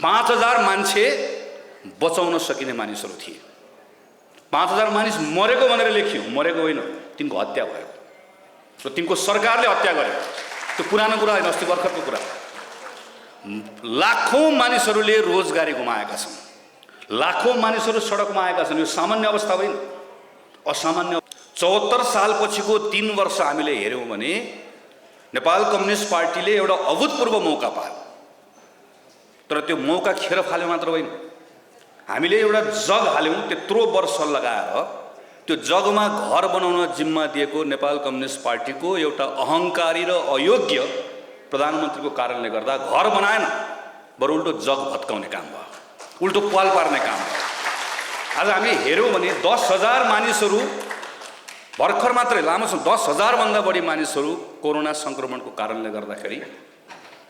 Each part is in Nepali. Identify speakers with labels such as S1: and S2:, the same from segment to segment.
S1: 5000 मान्छे बचाउन सकिने मानिसहरू थिए। 5000 मानिस मरेको भनेर लेखियो, मरेको होइन, तिनको हत्या भयो र तिनको सरकारले हत्या गर्यो। त्यो पुरानो कुरा होइन, अस्ति भर्खरको कुरा। लाखौं मानिसहरूले रोजगारी गुमाएका छन्, लाखौं मानिसहरू सडकमा आएका छन्। यो सामान्य अवस्था होइन, असामान्य। 74 सालपछिको 3 वर्ष हामीले हेर्यौं भने नेपाल कम्युनिस्ट पार्टीले एउटा अभूतपूर्व मौका पायो। तर त्यो मौका खेर फाल्यो मात्र होइन, हामीले एउटा जग हाल्यौं। त्यत्रो वर्ष लगाएर त्यो जगमा घर बनाउन जिम्मा दिएको नेपाल कम्युनिस्ट पार्टीको एउटा अहंकारी र अयोग्य प्रधानमन्त्रीको कारणले गर्दा घर बनाएन, बरु उल्टो जग भत्काउने काम भयो, उल्टो पाल पार्ने काम भयो। आज हामीले हेर्यौं भने 10,000 मानिसहरू भर्खर मात्रै, लामो 10,000 भन्दा बढी मानिसहरू कोरोना संक्रमणको कारणले गर्दाखेरि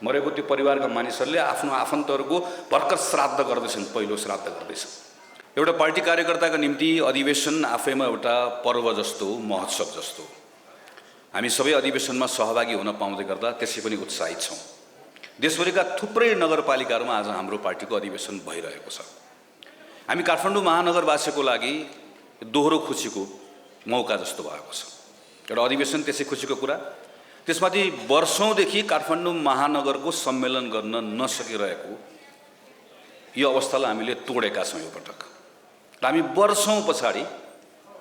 S1: मरेको। त्यो परिवारका मानिसहरूले आफ्नो आफन्तहरूको भर्खर श्राद्ध गर्दैछन्, पहिलो श्राद्ध गर्दैछन्। एउटा पार्टी कार्यकर्ताका निम्ति अधिवेशन आफैमा एउटा पर्व जस्तो, महोत्सव जस्तो। हामी सबै अधिवेशनमा सहभागी हुन पाउँदै गर्दा त्यसै पनि उत्साहित छौँ। देशभरिका थुप्रै नगरपालिकाहरूमा आज हाम्रो पार्टीको अधिवेशन भइरहेको छ। हामी काठमाडौँ महानगरवासीको लागि दोहोरो खुसीको मौका जस्तो भएको छ। एउटा अधिवेशन त्यसै खुसीको कुरा, त्यसमाथि वर्षौंदेखि काठमाडौँ महानगरको सम्मेलन गर्न नसकिरहेको यो अवस्थालाई हामीले तोडेका छौँ यो पटक। र हामी वर्षौं पछाडि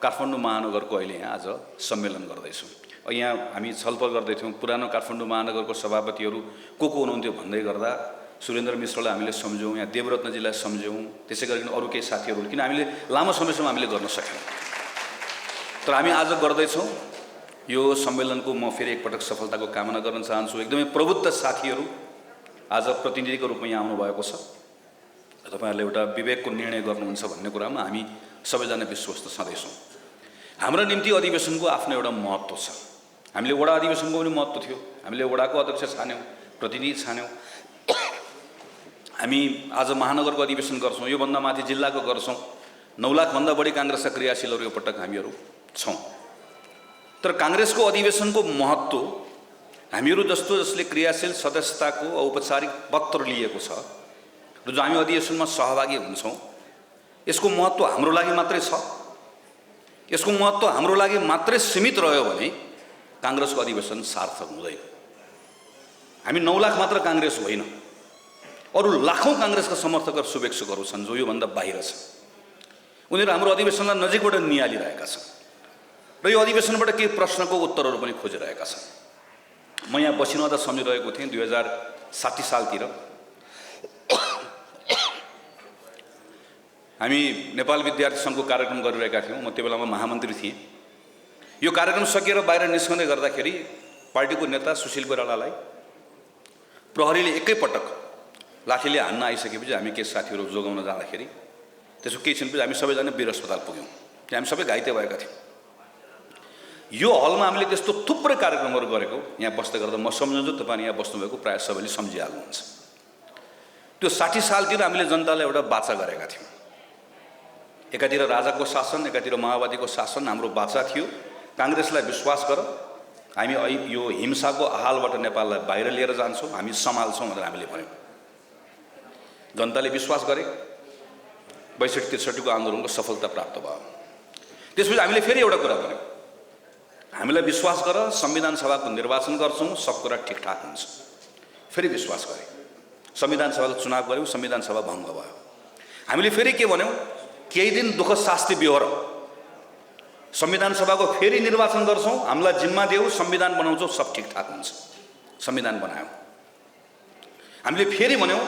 S1: काठमाडौँ महानगरको अहिले यहाँ आज सम्मेलन गर्दैछौँ। यहाँ हामी छलफल गर्दै थियौँ, पुरानो काठमाडौँ महानगरको सभापतिहरू को हुनुहुन्थ्यो भन्दै गर्दा सुरेन्द्र मिश्रलाई हामीले सम्झ्यौँ, यहाँ देवरत्नजीलाई सम्झ्यौँ, त्यसै गरिकन अरू केही साथीहरू, किन हामीले लामो समयसम्म हामीले गर्न सकेनौँ। तर हामी आज गर्दैछौँ। यो सम्मेलनको म फेरि एकपटक सफलताको कामना गर्न चाहन्छु। एकदमै प्रबुद्ध साथीहरू आज प्रतिनिधिको रूपमा यहाँ आउनुभएको छ। तपाईहरुले एउटा विवेकको निर्णय गर्नुहुन्छ भन्ने कुरामा हामी सबैजना विश्वस्त छँदैछौँ। हाम्रो निम्ति अधिवेशनको आफ्नो एउटा महत्त्व छ। हामीले वडा अधिवेशनको पनि महत्त्व थियो, हामीले वडाको अध्यक्ष छान्यौँ, प्रतिनिधि छान्यौँ। हामी आज महानगरको अधिवेशन गर्छौँ, योभन्दा माथि जिल्लाको गर्छौँ। 9 लाखभन्दा बढी काङ्ग्रेसका क्रियाशीलहरू यो पटक हामीहरू छौँ। तर काङ्ग्रेसको अधिवेशनको महत्त्व हामीहरू जस्तो जसले क्रियाशील सदस्यताको औपचारिक पत्र लिएको छ र जो हामी अधिवेशनमा सहभागी हुन्छौँ, यसको महत्त्व हाम्रो लागि मात्रै छ। यसको महत्त्व हाम्रो लागि मात्रै सीमित रह्यो भने काङ्ग्रेसको अधिवेशन सार्थक हुँदैन। हामी 9 लाख मात्र काङ्ग्रेस होइन, अरू लाखौं काङ्ग्रेसका समर्थकहरू शुभेच्छुकहरू छन् जो योभन्दा बाहिर छ। उनीहरू हाम्रो अधिवेशनलाई नजिकबाट निहालिरहेका छन् र यो अधिवेशनबाट केही प्रश्नको उत्तरहरू पनि खोजिरहेका छन्। म यहाँ बसिरहँदा सम्झिरहेको थिएँ 2060 सालतिर हामी नेपाल विद्यार्थी सङ्घको कार्यक्रम गरिरहेका थियौँ। म त्यो बेलामा महामन्त्री थिएँ। यो कार्यक्रम सकिएर बाहिर निस्कँदै गर्दाखेरि पार्टीको नेता सुशील कोइरालालाई प्रहरीले एकैपटक लाठीले हान्न आइसकेपछि हामी केही साथीहरू जोगाउन जाँदाखेरि त्यसको केही क्षणपछि हामी सबैजना वीर अस्पताल पुग्यौँ। त्यहाँ हामी सबै घाइते भएका थियौँ। यो हलमा हामीले त्यस्तो थुप्रै कार्यक्रमहरू गरेको यहाँ बस्दै गर्दा म सम्झन्छु, तपाईँ यहाँ बस्नुभएको प्रायः सबैले सम्झिहाल्नुहुन्छ। त्यो 60 सालतिर हामीले जनतालाई एउटा वाचा गरेका थियौँ। एकातिर राजाको शासन, एकातिर माओवादीको शासन। हाम्रो वाचा थियो काङ्ग्रेसलाई विश्वास गर, हामी यो हिंसाको हालबाट नेपाललाई बाहिर लिएर जान्छौँ, हामी सम्हाल्छौँ भनेर हामीले भन्यौँ। जनताले विश्वास गरे। 62-63 को आन्दोलनको सफलता प्राप्त भयो। त्यसपछि हामीले फेरि एउटा कुरा भन्यौँ, हामीलाई विश्वास गर, संविधान सभाको निर्वाचन गर्छौँ, सब कुरा ठिकठाक हुन्छ। फेरि विश्वास गरे, संविधान सभाको चुनाव गऱ्यौँ, संविधान सभा भङ्ग भयो। हामीले फेरि के भन्यौँ, केही दिन दुःख शास्ति बिहोर, संविधान सभाको फेरि निर्वाचन गर्छौँ, हामीलाई जिम्मा देऊ, संविधान बनाउँछौँ, सब ठिकठाक हुन्छ। संविधान बनायौँ। हामीले फेरि भन्यौँ,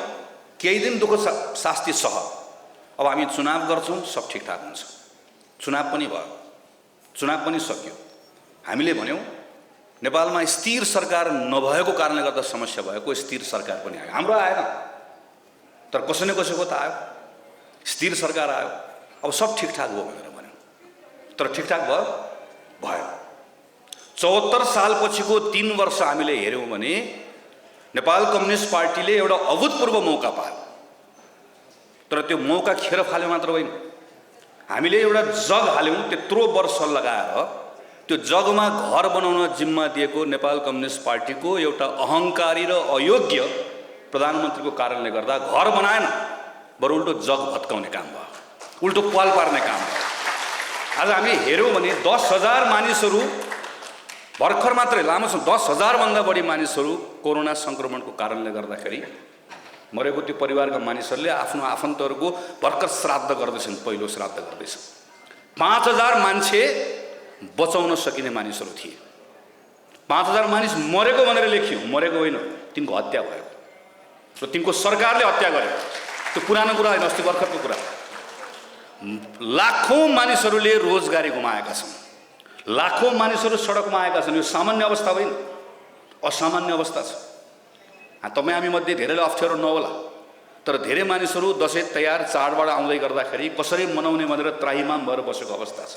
S1: केही दिन दुःख शास्ति सह, अब हामी चुनाव गर्छौँ, सब ठिकठाक हुन्छ। चुनाव पनि भयो, चुनाव पनि सकियो। हामीले भन्यौँ नेपालमा स्थिर सरकार नभएको कारणले गर्दा समस्या भएको, स्थिर सरकार पनि आयो। हाम्रो आएन, तर कसै न कसैको त आयो, स्थिर सरकार आयो। अब सब ठिकठाक भयो भनेर भन्यौँ, तर ठिकठाक भयो भयो। 74 सालपछिको 3 वर्ष हामीले हेर्यौँ भने नेपाल कम्युनिस्ट पार्टीले एउटा अभूतपूर्व मौका पायो। तर त्यो मौका खेर फाल्यो मात्र होइन, हामीले एउटा जग हाल्यौँ। त्यत्रो वर्ष लगाएर त्यो जगमा घर बनाउन जिम्मा दिएको नेपाल कम्युनिस्ट पार्टीको एउटा अहंकारी र अयोग्य प्रधानमन्त्रीको कारणले गर्दा घर बनाएन, बरु उल्टो जग भत्काउने काम भयो, उल्टो पाल पार्ने काम भयो। आज हामी हेऱ्यौँ भने 10,000 मानिसहरू भर्खर मात्रै लामो 10,000 भन्दा बढी मानिसहरू कोरोना संक्रमणको कारणले गर्दाखेरि मरेको त्यो परिवारका मानिसहरूले आफ्नो आफन्तहरूको भर्खर श्राद्ध गर्दैछन्, पहिलो श्राद्ध गर्दैछन्। 5,000 मान्छे बचाउन सकिने मानिसहरू थिए। 5,000 मानिस मरेको भनेर लेखियो, मरेको होइन, तिनको हत्या भयो र तिनको सरकारले हत्या गर्यो। त्यो पुरानो कुरा होइन, अस्ति भर्खरको कुरा। लाखौं मानिसहरूले रोजगारी गुमाएका छन्, लाखौं मानिसहरू सडकमा आएका छन्। यो सामान्य अवस्था होइन, असामान्य अवस्था छ। तपाईँ हामी मध्ये धेरैले अप्ठ्यारो नहोला, तर धेरै मानिसहरू दसैँ तयार चाडबाड आउँदै गर्दाखेरि कसरी मनाउने भनेर त्राहिमाम भएर बसेको अवस्था छ।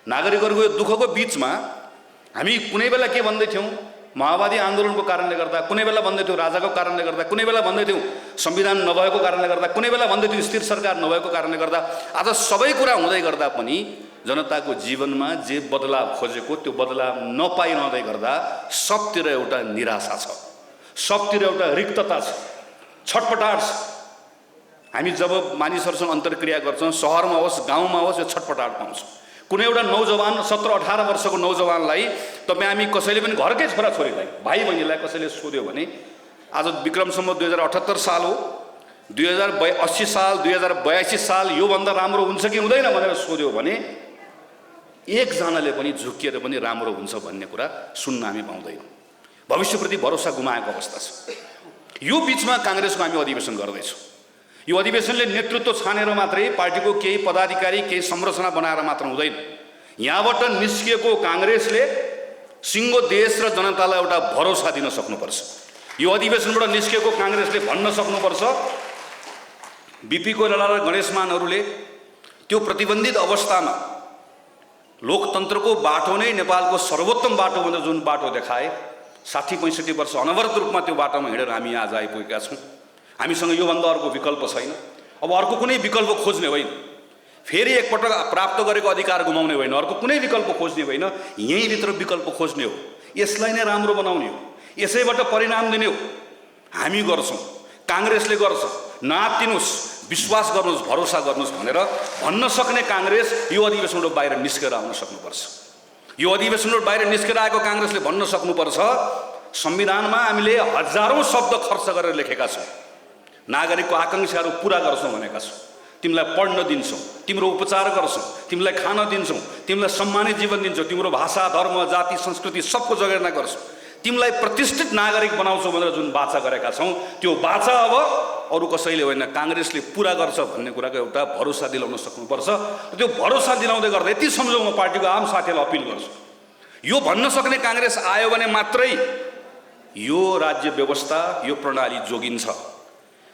S1: नागरिकहरूको यो दुःखको बिचमा हामी कुनै बेला के भन्दै थियौँ, माओवादी आन्दोलनको कारणले गर्दा, कुनै बेला भन्दै थियौँ राजाको कारणले गर्दा, कुनै बेला भन्दै थियौँ संविधान नभएको कारणले गर्दा, कुनै बेला भन्दै थियौँ स्थिर सरकार नभएको कारणले गर्दा। आज सबै कुरा हुँदै गर्दा पनि जनताको जीवनमा जे बदलाव खोजेको त्यो बदलाव नपाइरहँदै गर्दा सबतिर एउटा निराशा छ, सबतिर एउटा रिक्तता छ, छटपटाट छ। हामी जब मानिसहरूसँग अन्तर्क्रिया गर्छौँ, सहरमा होस् गाउँमा होस्, यो छटपटाट पाउँछौँ। कुनै एउटा नौजवान 17-18 वर्षको नौजवानलाई तपाईँ हामी कसैले पनि घरकै छोराछोरीलाई, भाइ बहिनीलाई कसैले सोध्यो भने आज विक्रमसम्म 2078 साल हो, 2080 साल 2082 साल योभन्दा राम्रो हुन्छ कि हुँदैन भनेर सोध्यो भने एकजनाले पनि झुकिएर पनि राम्रो हुन्छ भन्ने कुरा सुन्न हामी पाउँदैनौँ। भविष्यप्रति भरोसा गुमाएको अवस्था छ। यो बिचमा काङ्ग्रेसको हामी अधिवेशन गर्दैछौँ। यो अधिवेशनले नेतृत्व छानेर मात्रै पार्टीको केही पदाधिकारी केही संरचना बनाएर मात्र हुँदैन। यहाँबाट निस्किएको काङ्ग्रेसले सिङ्गो देश र जनतालाई एउटा भरोसा दिन सक्नुपर्छ। यो अधिवेशनबाट निस्किएको काङ्ग्रेसले भन्न सक्नुपर्छ, बिपी कोइराला र गणेश मानहरूले त्यो प्रतिबन्धित अवस्थामा लोकतन्त्रको बाटो नै नेपालको सर्वोत्तम बाटो भनेर जुन बाटो देखाए, 60-65 वर्ष अनवरत रूपमा त्यो बाटोमा हिँडेर हामी आज आइपुगेका छौँ। हामीसँग योभन्दा अर्को विकल्प छैन। अब अर्को कुनै विकल्प खोज्ने होइन, फेरि एकपटक प्राप्त गरेको अधिकार गुमाउने होइन, अर्को कुनै विकल्प खोज्ने होइन, यहीँभित्र विकल्प खोज्ने हो, यसलाई नै राम्रो बनाउने हो, यसैबाट परिणाम दिने हो। हामी गर्छौँ, काङ्ग्रेसले गर्छ, नातिनुहोस्, विश्वास गर्नुहोस्, भरोसा गर्नुहोस् भनेर भन्न सक्ने काङ्ग्रेस यो अधिवेशनबाट बाहिर निस्केर आउन सक्नुपर्छ। यो अधिवेशनबाट बाहिर निस्केर आएको काङ्ग्रेसले भन्न सक्नुपर्छ, संविधानमा हामीले हजारौँ शब्द खर्च गरेर लेखेका छौँ, नागरिकको आकाङ्क्षाहरू पुरा गर्छौँ भनेका छौँ, तिमीलाई पढ्न दिन्छौँ, तिम्रो उपचार गर्छौँ, तिमीलाई खान दिन्छौँ, तिमीलाई सम्मानित जीवन दिन्छौँ, तिम्रो भाषा धर्म जाति संस्कृति सबको जगेर्ना गर्छौँ, तिमीलाई प्रतिष्ठित नागरिक बनाउँछौँ भनेर जुन बाचा गरेका छौँ, त्यो बाचा अब अरू कसैले होइन, काङ्ग्रेसले पुरा गर्छ भन्ने कुराको एउटा भरोसा दिलाउन सक्नुपर्छ। त्यो भरोसा दिलाउँदै गर्दा यति सम्झौँ, म पार्टीको आम साथीहरूलाई अपिल गर्छु, यो भन्न सक्ने काङ्ग्रेस आयो भने मात्रै यो राज्य व्यवस्था यो प्रणाली जोगिन्छ।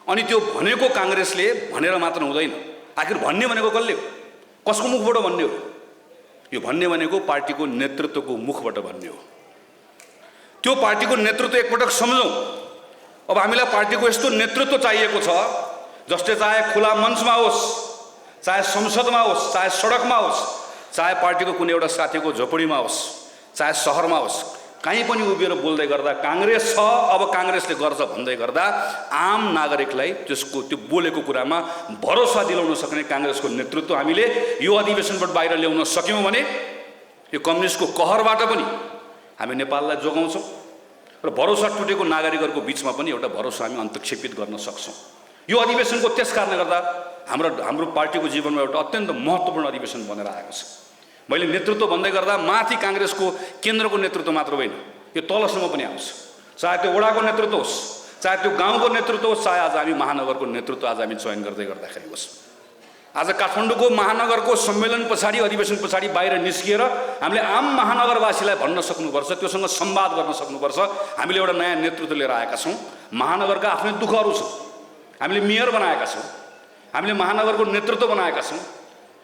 S1: अनि त्यो भनेको काङ्ग्रेसले भनेर मात्र हुँदैन। आखिर भन्ने भनेको कसले हो, कसको मुखबाट भन्ने हो? यो भन्ने भनेको पार्टीको नेतृत्वको मुखबाट भन्ने हो। त्यो पार्टीको नेतृत्व एकपटक सम्झौँ। अब हामीलाई पार्टीको यस्तो नेतृत्व चाहिएको छ जसले चाहे खुला मञ्चमा होस्, चाहे संसदमा होस्, चाहे सडकमा होस्, चाहे पार्टीको कुनै एउटा साथीको झोपडीमा होस्, चाहे सहरमा होस्, कहीँ पनि उभिएर बोल्दै गर्दा काङ्ग्रेस छ, अब काङ्ग्रेसले गर्छ भन्दै गर्दा आम नागरिकलाई त्यसको त्यो बोलेको कुरामा भरोसा दिलाउन सक्ने काङ्ग्रेसको नेतृत्व हामीले यो अधिवेशनबाट बाहिर ल्याउन सक्यौँ भने यो कम्युनिस्टको कहरबाट पनि हामी नेपाललाई जोगाउँछौँ र भरोसा टुटेको नागरिकहरूको बिचमा पनि एउटा भरोसा हामी अन्तक्षेपित गर्न सक्छौँ। यो अधिवेशनको त्यस कारणले गर्दा हाम्रो पार्टीको जीवनमा एउटा अत्यन्त महत्त्वपूर्ण अधिवेशन बनेर आएको छ। मैले नेतृत्व भन्दै गर्दा माथि काङ्ग्रेसको केन्द्रको नेतृत्व मात्र होइन, यो तलसम्म पनि आउँछ, चाहे त्यो वडाको नेतृत्व होस्, चाहे त्यो गाउँको नेतृत्व होस्, चाहे आज हामी महानगरको नेतृत्व आज हामी चयन गर्दै गर्दाखेरि होस्। आज काठमाडौँको महानगरको सम्मेलन पछाडि, अधिवेशन पछाडि बाहिर निस्किएर हामीले आम महानगरवासीलाई भन्न सक्नुपर्छ, त्योसँग संवाद गर्न सक्नुपर्छ, हामीले एउटा नयाँ नेतृत्व लिएर आएका छौँ। महानगरका आफ्नै दुःखहरू छ, हामीले मेयर बनाएका छौँ, हामीले महानगरको नेतृत्व बनाएका छौँ।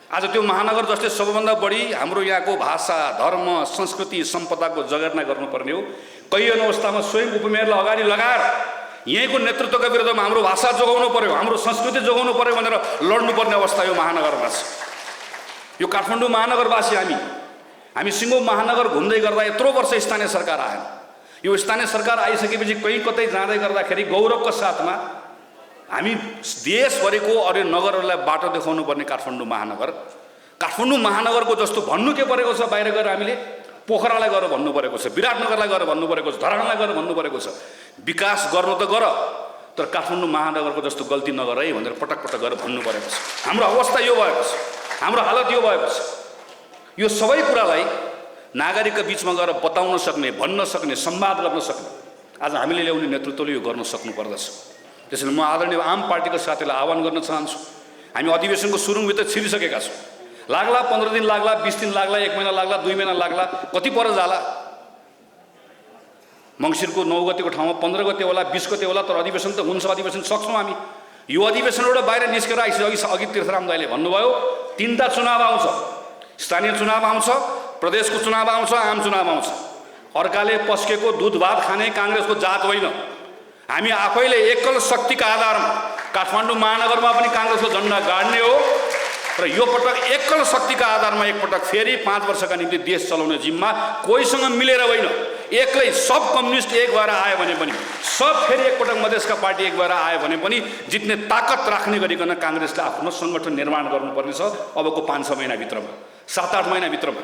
S1: आज त्यो महानगर जसले सबैभन्दा बढी हाम्रो यहाँको भाषा धर्म संस्कृति सम्पदाको जगेर्ना गर्नुपर्ने हो, कैयौँ अवस्थामा स्वयं उपमेयरलाई अगाडि लगाएर यहीँको नेतृत्वका विरुद्धमा हाम्रो भाषा जोगाउनु पर्यो, हाम्रो संस्कृति जोगाउनु पर्यो भनेर लड्नुपर्ने अवस्था यो महानगरमा छ। यो काठमाडौँ महानगरवासी हामी सिङ्गो महानगर घुम्दै गर्दा यत्रो वर्ष स्थानीय सरकार आएन, यो स्थानीय सरकार आइसकेपछि कहीँ कतै जाँदै गर्दाखेरि गौरवको साथमा हामी देशभरिको अरू नगरहरूलाई बाटो देखाउनु पर्ने काठमाडौँ महानगरको जस्तो भन्नु के परेको छ। बाहिर गएर हामीले पोखरालाई गएर भन्नु परेको छ, विराटनगरलाई गएर भन्नु परेको छ, धरानलाई गएर भन्नु परेको छ, विकास गर्नु त गर तर काठमाडौँ महानगरको जस्तो गल्ती नगर है भनेर पटक पटक गरेर भन्नु परेको छ। हाम्रो अवस्था यो भएको छ, हाम्रो हालत यो भएको छ। यो सबै कुरालाई नागरिकको बिचमा गएर बताउन सक्ने, भन्न सक्ने, संवाद गर्न सक्ने आज हामीले ल्याउने नेतृत्वले यो गर्न सक्नु पर्दछ। त्यसैले म आदरणीय आम पार्टीको साथीलाई आह्वान गर्न चाहन्छु, हामी अधिवेशनको सुरुङभित्र छिरिसकेका छौँ। लाग्ला 15 दिन लाग्ला, 20 दिन लाग्ला, 1 महिना लाग्ला, 2 महिना लाग्ला, कति पर जाला। मङ्सिरको 9 गतेको ठाउँमा 15 गते होला, 20 गते होला, तर अधिवेशन त हुन्छ, अधिवेशन सक्छौँ हामी। यो अधिवेशनबाट बाहिर निस्केर अघि तीर्थराम दाइले भन्नुभयो 3टा चुनाव आउँछ, स्थानीय चुनाव आउँछ, प्रदेशको चुनाव आउँछ, आम चुनाव आउँछ। अर्काले पस्केको दुध भात खाने काङ्ग्रेसको जात होइन। हामी आफैले एकल शक्तिका आधारमा काठमाडौँ महानगरमा पनि काङ्ग्रेसको झन्डा गाड्ने हो र यो पटक एकल शक्तिका आधारमा एकपटक फेरि 5 वर्षका निम्ति देश चलाउने जिम्मा कोहीसँग मिलेर होइन, एक्लै सब कम्युनिस्ट एक भएर आयो भने पनि, सब फेरि एकपटक मधेसका पार्टी एक भएर आयो भने पनि जित्ने ताकत राख्ने गरिकन काङ्ग्रेसले आफ्नो सङ्गठन निर्माण गर्नुपर्ने छ अबको 5-6 महिनाभित्रमा, 7-8 महिनाभित्रमा।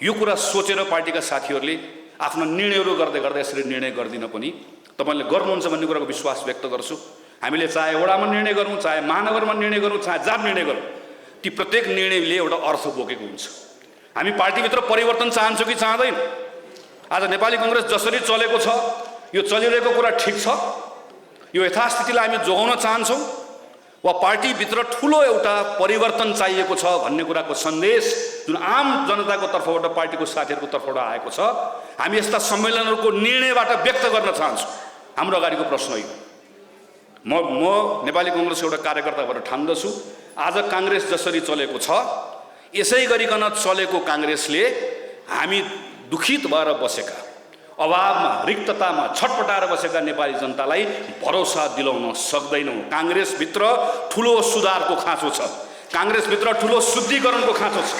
S1: यो कुरा सोचेर पार्टीका साथीहरूले आफ्नो निर्णयहरू गर्दै गर्दै यसरी निर्णय गर्दिन पनि तपाईँले गर्नुहुन्छ भन्ने कुराको विश्वास व्यक्त गर्छु। हामीले चाहे वडामा निर्णय गरौँ, चाहे महानगरमा निर्णय गरौँ, चाहे जहाँ निर्णय गरौँ, ती प्रत्येक निर्णयले एउटा अर्थ बोकेको हुन्छ। हामी पार्टीभित्र परिवर्तन चाहन्छौँ कि चाहँदैन? आज नेपाली कङ्ग्रेस जसरी चलेको छ, यो चलिरहेको कुरा ठिक छ, यो यथास्थितिलाई हामी जोगाउन चाहन्छौँ वा पार्टीभित्र ठुलो एउटा परिवर्तन चाहिएको छ भन्ने कुराको सन्देश जुन आम जनताको तर्फबाट, पार्टीको साथीहरूको तर्फबाट आएको छ, हामी यस्ता सम्मेलनहरूको निर्णयबाट व्यक्त गर्न चाहन्छौँ। हाम्रो अगाडिको प्रश्न हो। म नेपाली कङ्ग्रेसको एउटा कार्यकर्ता भएर ठान्दछु, आज काङ्ग्रेस जसरी चलेको छ यसै गरिकन चलेको काङ्ग्रेसले हामी दुखित भएर बसेका, अभावमा, रिक्ततामा छटपटाएर बसेका नेपाली जनतालाई भरोसा दिलाउन सक्दैनौँ। काङ्ग्रेसभित्र ठुलो सुधारको खाँचो छ, काङ्ग्रेसभित्र ठुलो शुद्धिकरणको खाँचो छ।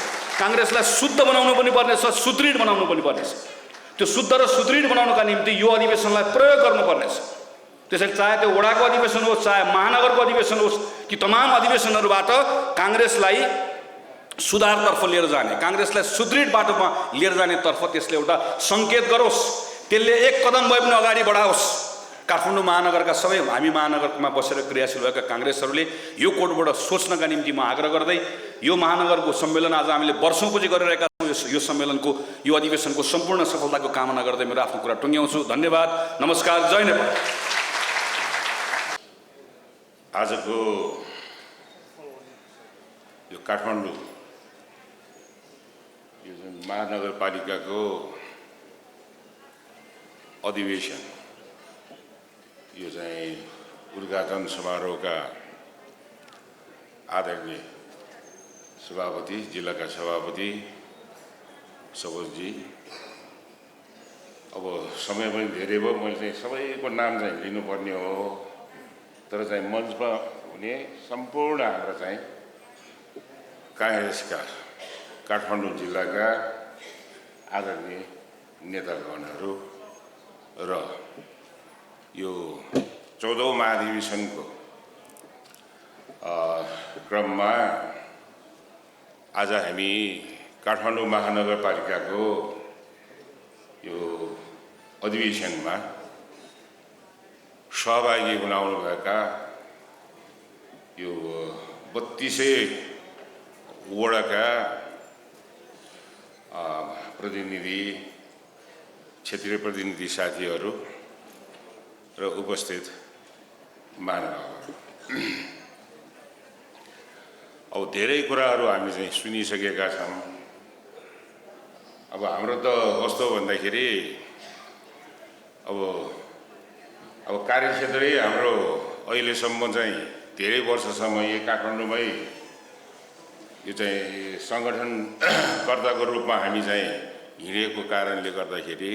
S1: काङ्ग्रेसलाई शुद्ध बनाउनु पनि पर्नेछ, सुदृढ बनाउनु पनि पर्नेछ। त्यो शुद्ध र सुदृढ बनाउनका निम्ति यो अधिवेशनलाई प्रयोग गर्नुपर्नेछ। त्यसैले चाहे त्यो वडाको अधिवेशन होस्, चाहे महानगरको अधिवेशन होस्, कि तमाम अधिवेशनहरूबाट काङ्ग्रेसलाई सुधारतर्फ लिएर जाने, काङ्ग्रेसलाई सुदृढ बाटोमा लिएर जाने तर्फ त्यसले एउटा सङ्केत गरोस्, त्यसले एक कदम भए पनि अगाडि बढाओस्। काठमाडौँ महानगरका सबै हामी महानगरमा बसेर क्रियाशील भएका काङ्ग्रेसहरूले यो कोडबाट सोच्नका निम्ति म आग्रह गर्दै यो महानगरको सम्मेलन आज हामीले वर्षौँपछि गरिरहेका छौँ। यो सम्मेलनको, यो अधिवेशनको सम्पूर्ण सफलताको कामना गर्दै मेरो आफ्नो कुरा टुङ्ग्याउँछु। धन्यवाद, नमस्कार, जय नेपाल।
S2: आजको यो काठमाडौँ यो जुन महानगरपालिकाको अधिवेशन, यो चाहिँ उद्घाटन समारोहका आदरणीय सभापति, जिल्लाका सभापति सपोजजी, अब समय पनि धेरै भयो, मैले चाहिँ सबैको नाम चाहिँ लिनुपर्ने हो, तर चाहिँ मञ्चमा हुने सम्पूर्ण हाम्रा चाहिँ काङ्ग्रेसका काठमाडौँ जिल्लाका आदरणीय नेतागणहरू र यो 14औं महाधिवेशनको क्रममा आज हामी काठमाडौँ महानगरपालिकाको यो अधिवेशनमा सहभागी बनाउनुभएका यो 32 वडाका प्रतिनिधि, क्षेत्रीय प्रतिनिधि साथीहरू र उपस्थित महानुभावहरू, अब धेरै कुराहरू हामी चाहिँ सुनिसकेका छौँ। अब हाम्रो त कस्तो भन्दाखेरि अब कार्यक्षेत्रै हाम्रो अहिलेसम्म चाहिँ धेरै वर्षसम्म यही काठमाडौँमै यो चाहिँ सङ्गठनकर्ताको रूपमा हामी चाहिँ हिँडेको कारणले गर्दाखेरि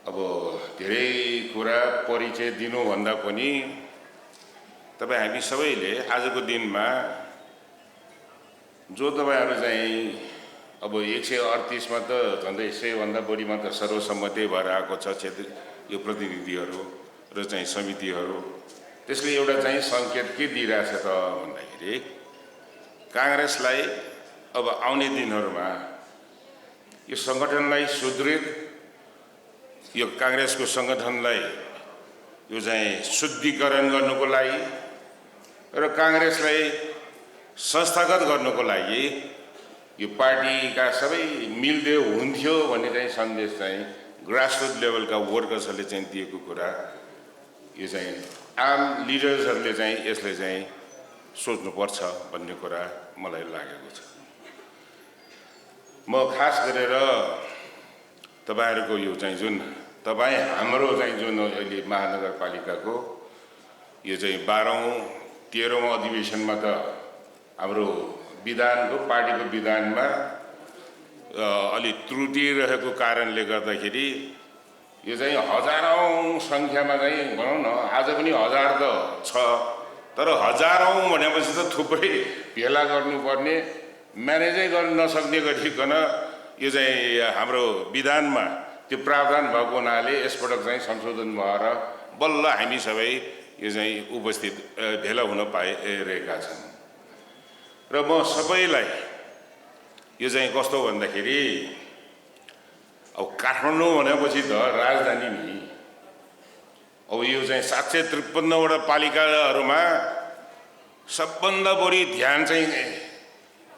S2: अब धेरै कुरा परिचय दिनुभन्दा पनि तपाईँ हामी सबैले आजको दिनमा जो तपाईँहरू चाहिँ अब 138 त झन्डै 100 भन्दा बढीमा त सर्वसम्मति भएर आएको छ यो प्रतिनिधिहरू र चाहिँ समितिहरू। त्यसले एउटा चाहिँ सङ्केत के दिइरहेछ त भन्दाखेरि काङ्ग्रेसलाई अब आउने दिनहरूमा यो सङ्गठनलाई सुदृढ, यो काङ्ग्रेसको सङ्गठनलाई यो चाहिँ शुद्धिकरण गर्नुको लागि र काङ्ग्रेसलाई संस्थागत गर्नुको लागि यो पार्टीका सबै मिल्दै हुन्थ्यो भन्ने चाहिँ सन्देश चाहिँ ग्रासरुट लेभलका वर्कर्सहरूले चाहिँ दिएको कुरा, यो चाहिँ आम लिडर्सहरूले चाहिँ यसले चाहिँ सोच्नुपर्छ भन्ने कुरा मलाई लागेको छ। म खास गरेर तपाईँहरूको यो चाहिँ जुन हाम्रो चाहिँ जुन अहिले महानगरपालिकाको यो चाहिँ 12औं 13औं अधिवेशनमा त हाम्रो विधानको पार्टीको विधानमा अलि त्रुटि रहेको कारणले गर्दाखेरि यो चाहिँ हजारौं सङ्ख्यामा चाहिँ भनौँ न, आज पनि 1000 त छ, तर हजारौं भनेपछि त थुप्रै भेला गर्नुपर्ने, म्यानेजै गर्न नसक्ने गरिकन यो चाहिँ हाम्रो विधानमा त्यो प्रावधान भएको हुनाले यसपटक चाहिँ संशोधन भएर बल्ल हामी सबै यो चाहिँ उपस्थित भेला हुन पाइरहेका छन्। र म सबैलाई यो चाहिँ कस्तो भन्दाखेरि अब काठमाडौँ भनेपछि त राजधानी नि, अब यो चाहिँ 753वटा पालिकाहरूमा सबभन्दा बढी ध्यान चाहिँ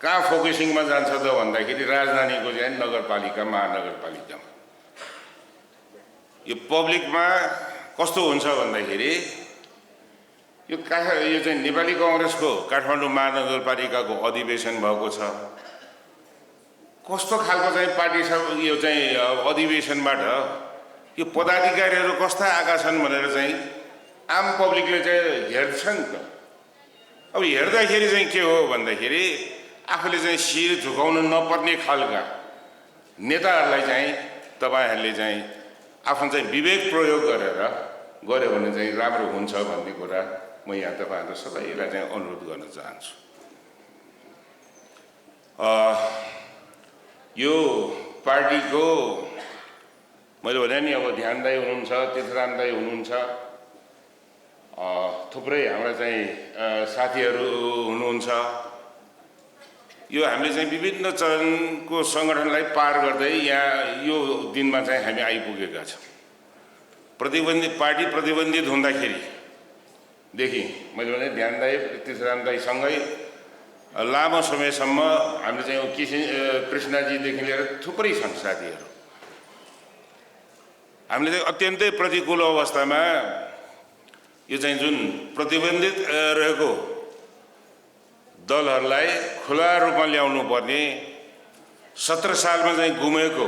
S2: कहाँ फोकसिङमा जान्छ त भन्दाखेरि राजधानीको चाहिँ नगरपालिका महानगरपालिकामा। यो पब्लिकमा कस्तो हुन्छ भन्दाखेरि यो चाहिँ नेपाली काङ्ग्रेसको काठमाडौँ महानगरपालिकाको अधिवेशन भएको छ, कस्तो खालको चाहिँ पार्टी यो चाहिँ अधिवेशनबाट यो पदाधिकारीहरू कस्ता आएका छन् भनेर चाहिँ आम पब्लिकले चाहिँ हेर्छन् त। अब हेर्दाखेरि चाहिँ के हो भन्दाखेरि आफूले चाहिँ शिर झुकाउनु नपर्ने खालका नेताहरूलाई चाहिँ तपाईँहरूले चाहिँ आफ्नो चाहिँ विवेक प्रयोग गरेर गऱ्यो भने चाहिँ राम्रो हुन्छ भन्ने कुरा म यहाँ तपाईँहरू सबैलाई चाहिँ अनुरोध गर्न चाहन्छु। यो पार्टीको मैले भने नि अब ध्यान दाई हुनुहुन्छ, तीर्थराम दाई हुनुहुन्छ, थुप्रै हाम्रा चाहिँ साथीहरू हुनुहुन्छ। यो हामीले चाहिँ विभिन्न चरणको सङ्गठनलाई पार गर्दै यहाँ यो दिनमा चाहिँ हामी आइपुगेका छौँ। पार्टी प्रतिबन्धित हुँदाखेरिदेखि मैले भने ध्यान दाई तीर्थराम दाईसँगै लामो समयसम्म हामीले चाहिँ कृष्णजीदेखि लिएर थुप्रै छन् साथीहरू। हामीले चाहिँ अत्यन्तै प्रतिकूल अवस्थामा यो चाहिँ जुन प्रतिबन्धित रहेको दलहरूलाई खुला रूपमा ल्याउनु पर्ने, 17 सालमा चाहिँ गुमेको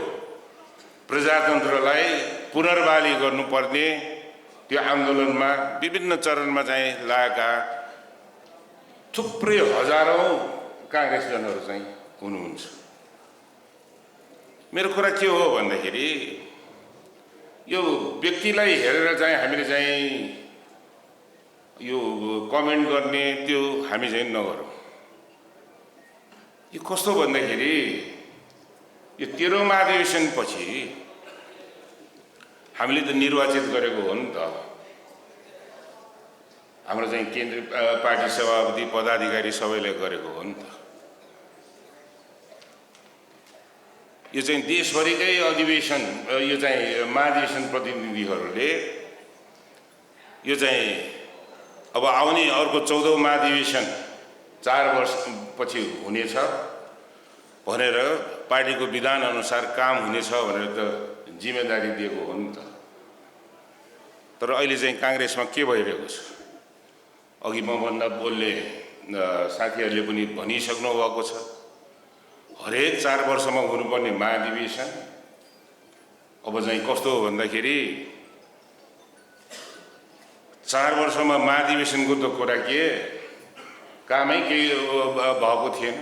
S2: प्रजातन्त्रलाई पुनर्बहाली गर्नुपर्ने त्यो आन्दोलनमा विभिन्न चरणमा चाहिँ लागेका थुप्रै हजारौं काङ्ग्रेसजनहरू चाहिँ हुनुहुन्छ। मेरो कुरा के हो भन्दाखेरि यो व्यक्तिलाई हेरेर चाहिँ हामीले चाहिँ यो कमेन्ट गर्ने त्यो हामी चाहिँ नगरौँ। यो कस्तो भन्दाखेरि यो 13औं महाधिवेशनपछि हामीले त निर्वाचित गरेको हो नि त, हाम्रो चाहिँ केन्द्रीय पार्टी सभापति पदाधिकारी सबैले गरेको हो नि त। यो चाहिँ देशभरिकै अधिवेशन, यो चाहिँ महाधिवेशन प्रतिनिधिहरूले यो चाहिँ अब आउने अर्को 14औं महाधिवेशन 4 वर्षपछि हुनेछ भनेर पार्टीको विधान अनुसार काम हुनेछ भनेर त जिम्मेदारी दिएको हो नि त। तर अहिले चाहिँ काङ्ग्रेसमा के भइरहेको छ, अघि मभन्दा बोल्ने साथीहरूले पनि भनिसक्नु भएको छ, हरेक 4 वर्षमा हुनुपर्ने महाधिवेशन अब चाहिँ कस्तो हो भन्दाखेरि 4 वर्षमा महाधिवेशनको त कुरा के, कामै केही भएको थिएन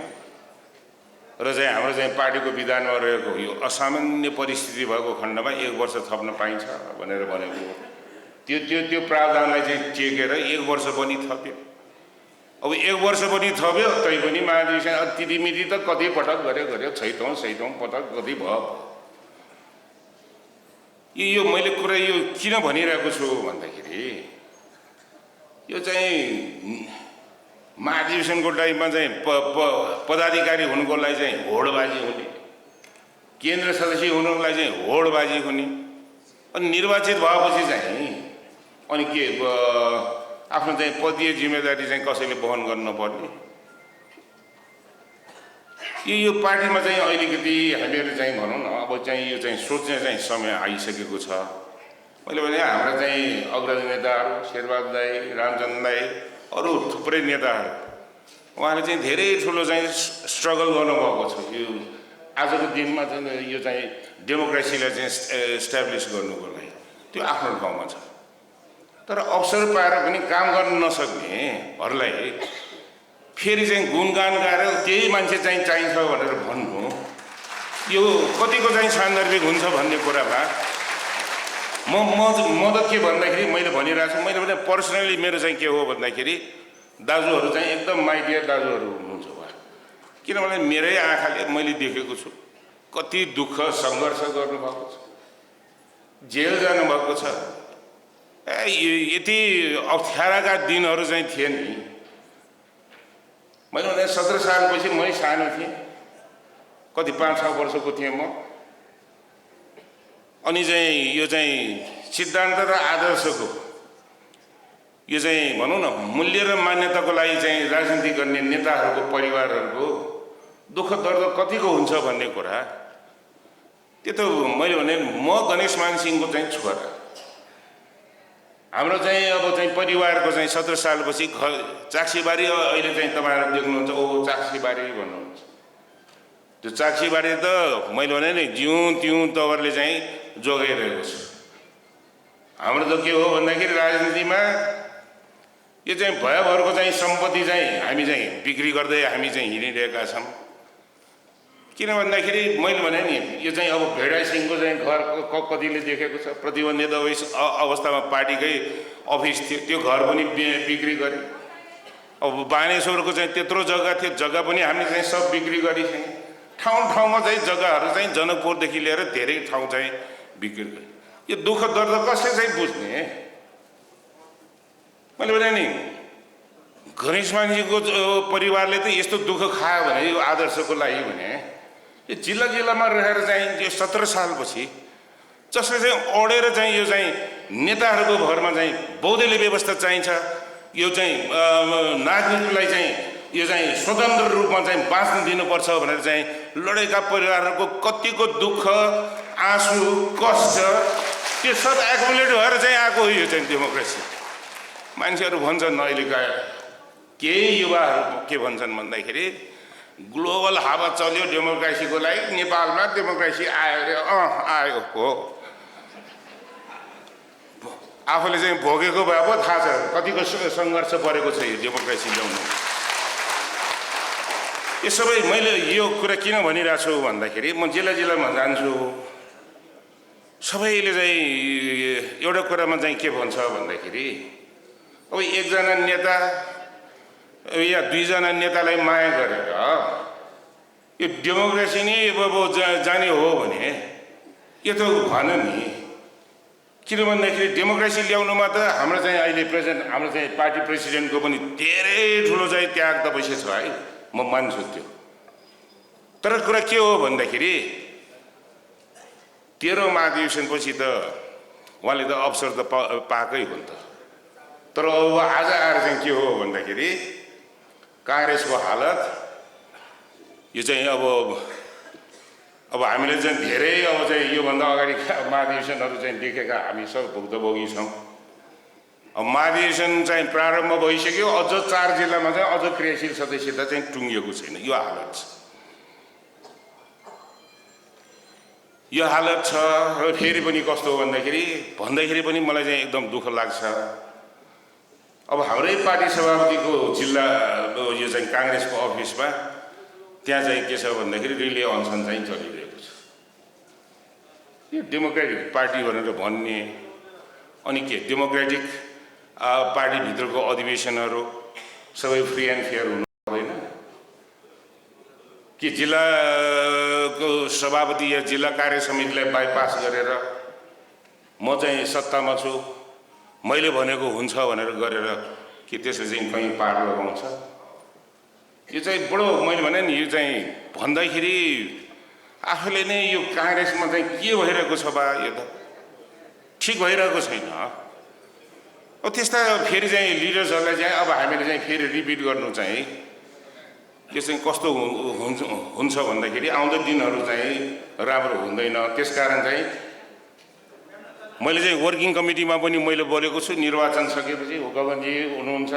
S2: र चाहिँ हाम्रो चाहिँ पार्टीको विधानमा रहेको यो असामान्य परिस्थिति भएको खण्डमा 1 वर्ष थप्न पाइन्छ भनेर भनेको त्यो प्रावधानलाई चाहिँ टेकेर 1 वर्ष पनि थप्यो। अब 1 वर्ष पनि थप्यो तैपनि महाधिवेशन तिथिमिति त कति पटक गर्यो छैटौँ पटक कति भयो। यो मैले कुरा यो किन भनिरहेको छु भन्दाखेरि यो चाहिँ महाधिवेशनको टाइममा चाहिँ पदाधिकारी हुनुको लागि चाहिँ होडबाजी हुने, केन्द्र सदस्य हुनुको लागि चाहिँ होडबाजी हुने, अनि निर्वाचित भएपछि चाहिँ अनि के आफ्नो चाहिँ पदीय जिम्मेदारी चाहिँ कसैले वहन गर्नुपर्ने। यो पार्टीमा चाहिँ अलिकति हामीहरू चाहिँ भनौँ न अब चाहिँ यो चाहिँ सोच्ने चाहिँ समय आइसकेको छ। मैले भने हाम्रा चाहिँ अग्रज नेताहरू शेरबहादुर दाई, रामचन्द्र दाई, अरू थुप्रै नेताहरू उहाँले चाहिँ धेरै ठुलो चाहिँ स्ट्रगल गर्नुभएको छ यो आजको दिनमा चाहिँ यो चाहिँ डेमोक्रेसीलाई चाहिँ इस्टाब्लिस गर्नुको लागि। त्यो आफ्नो ठाउँमा छ, तर अवसर पाएर पनि काम गर्न नसक्नेहरूलाई फेरि चाहिँ गुणगान गाएर त्यही मान्छे चाहिँ चाहिन्छ भनेर भन्नु यो कतिको चाहिँ सान्दर्भिक हुन्छ भन्ने कुरामा म त के भन्दाखेरि मैले भनिरहेको छु। मैले भने पर्सनली मेरो चाहिँ के हो भन्दाखेरि दाजुहरू चाहिँ एकदम माइडियर दाजुहरू हुनुहुन्छ उहाँ, किनभने मेरै आँखाले मैले देखेको छु कति दुःख सङ्घर्ष गर्नुभएको छ, जेल जानुभएको छ। यति अप्ठ्याराका दिनहरू चाहिँ थिए नि। मैले भने 17 सालपछि मै सानो थिएँ, कति 5-6 वर्षको थिएँ म। अनि चाहिँ यो चाहिँ सिद्धान्त र आदर्शको यो चाहिँ भनौँ न मूल्य र मान्यताको लागि चाहिँ राजनीति गर्ने नेताहरूको परिवारहरूको दुःख दर्द कतिको हुन्छ भन्ने कुरा त्यो त मैले भने म गणेशमान सिंहको चाहिँ छोरा। हाम्रो चाहिँ अब चाहिँ परिवारको चाहिँ 17 सालपछि चाक्सीबारी अहिले चाहिँ तपाईँहरू देख्नुहुन्छ ओ चाक्सीबारी भन्नुहुन्छ। त्यो चाक्सीबारी त मैले भने नि जिउँ तिउँ तवरले चाहिँ जोगाइरहेको छु। हाम्रो त के हो भन्दाखेरि राजनीतिमा यो चाहिँ भयभरको चाहिँ सम्पत्ति चाहिँ हामी चाहिँ बिक्री गर्दै हामी चाहिँ हिँडिरहेका छौँ। किन भन्दाखेरि मैले भने नि यो चाहिँ अब भेडा सिंहको चाहिँ घर कतिले देखेको छ, प्रतिबन्धित अवस्थामा पार्टीकै अफिस थियो, त्यो घर पनि बिक्री गरे। अब बानेश्वरको चाहिँ त्यत्रो जग्गा थियो, जग्गा पनि हामी चाहिँ सब बिक्री गरिसक्यौँ। ठाउँ ठाउँमा चाहिँ जग्गाहरू चाहिँ जनकपुरदेखि लिएर धेरै ठाउँ चाहिँ बिक्री गरे। यो दुःख दर्द कसले चाहिँ बुझ्ने। मैले भने नि गणेशमानजीको परिवारले त यस्तो दुःख खायो भने यो आदर्शको लागि भने यो जिल्ला जिल्लामा रहेर चाहिँ यो 17 सालपछि जसले चाहिँ अडेर चाहिँ यो चाहिँ नेताहरूको भरमा चाहिँ बौद्धले व्यवस्था चाहिन्छ, यो चाहिँ नागरिकलाई चाहिँ यो चाहिँ स्वतन्त्र रूपमा चाहिँ बाँच्न दिनुपर्छ भनेर चाहिँ लडेका परिवारहरूको कतिको दुःख आँसु कष्ट त्यो सब एकुमुलेट भएर चाहिँ आएको हो यो चाहिँ डेमोक्रेसी। मान्छेहरू भन्छन् अहिलेका केही युवाहरू के भन्छन् भन्दाखेरि ग्लोबल हावा चल्यो डेमोक्रेसीको लागि, नेपालमा डेमोक्रेसी आयो अरे। आयो हो, आफूले चाहिँ भोगेको भए पो थाहा छ कतिको सङ्घर्ष परेको छ यो डेमोक्रेसी ल्याउनु। यो सबै मैले यो कुरा किन भनिरहेको छु भन्दाखेरि म जिल्ला जिल्लामा जान्छु, सबैले चाहिँ एउटा कुरामा चाहिँ के भन्छ भन्दाखेरि अब एकजना नेता या 2 जना नेतालाई माया गरेर यो डेमोक्रेसी नै अब जाने हो भने यो त भन नि। किन भन्दाखेरि डेमोक्रेसी ल्याउनुमा त हाम्रो चाहिँ अहिले प्रेजेन्ट हाम्रो चाहिँ पार्टी प्रेसिडेन्टको पनि धेरै ठुलो चाहिँ त्याग त पैसा छ है, म मान्छु त्यो। तर कुरा के हो भन्दाखेरि 13औं महाधिवेशनपछि त उहाँले त अवसर त पाएकै हो नि त। तर अब आज आएर चाहिँ के हो भन्दाखेरि काङ्ग्रेसको हालत यो चाहिँ अब हामीले चाहिँ धेरै अब चाहिँ योभन्दा अगाडि महाधिवेशनहरू चाहिँ देखेका हामी सब भुक्तभोगी छौँ। अब महाधिवेशन चाहिँ प्रारम्भ भइसक्यो, अझ 4 जिल्लामा चाहिँ अझ क्रियाशील सदस्यता चाहिँ टुङ्गिएको छैन। यो हालत छ, यो हालत छ। र फेरि पनि कस्तो हो भन्दाखेरि पनि मलाई चाहिँ एकदम दुःख लाग्छ। अब हाम्रै पार्टी सभापतिको जिल्ला यो चाहिँ काङ्ग्रेसको अफिसमा त्यहाँ चाहिँ के छ भन्दाखेरि रिले अनसन चाहिँ चलिरहेको छ। यो डेमोक्रेटिक पार्टी भनेर भन्ने, अनि के डेमोक्रेटिक पार्टीभित्रको अधिवेशनहरू सबै फ्री एन्ड फेयर हुनु होइन कि जिल्लाको सभापति या जिल्ला कार्य समितिलाई बाइपास गरेर म चाहिँ सत्तामा छु मैले भनेको हुन्छ भनेर गरेर कि त्यसले चाहिँ कहीँ पार लगाउँछ यो चाहिँ बडो मैले भने नि यो चाहिँ भन्दाखेरि आफूले नै यो काङ्ग्रेसमा चाहिँ के भइरहेको छ बा यो त ठिक भइरहेको छैन अब त्यस्ता फेरि चाहिँ लिडर्सहरूलाई चाहिँ अब हामीले चाहिँ फेरि रिपिट गर्नु चाहिँ यो चाहिँ कस्तो हुन्छ भन्दाखेरि आउँदो दिनहरू चाहिँ राम्रो हुँदैन त्यसकारण चाहिँ मैले चाहिँ वर्किङ कमिटीमा पनि मैले बोलेको छु निर्वाचन सकेपछि गगनजी हुनुहुन्छ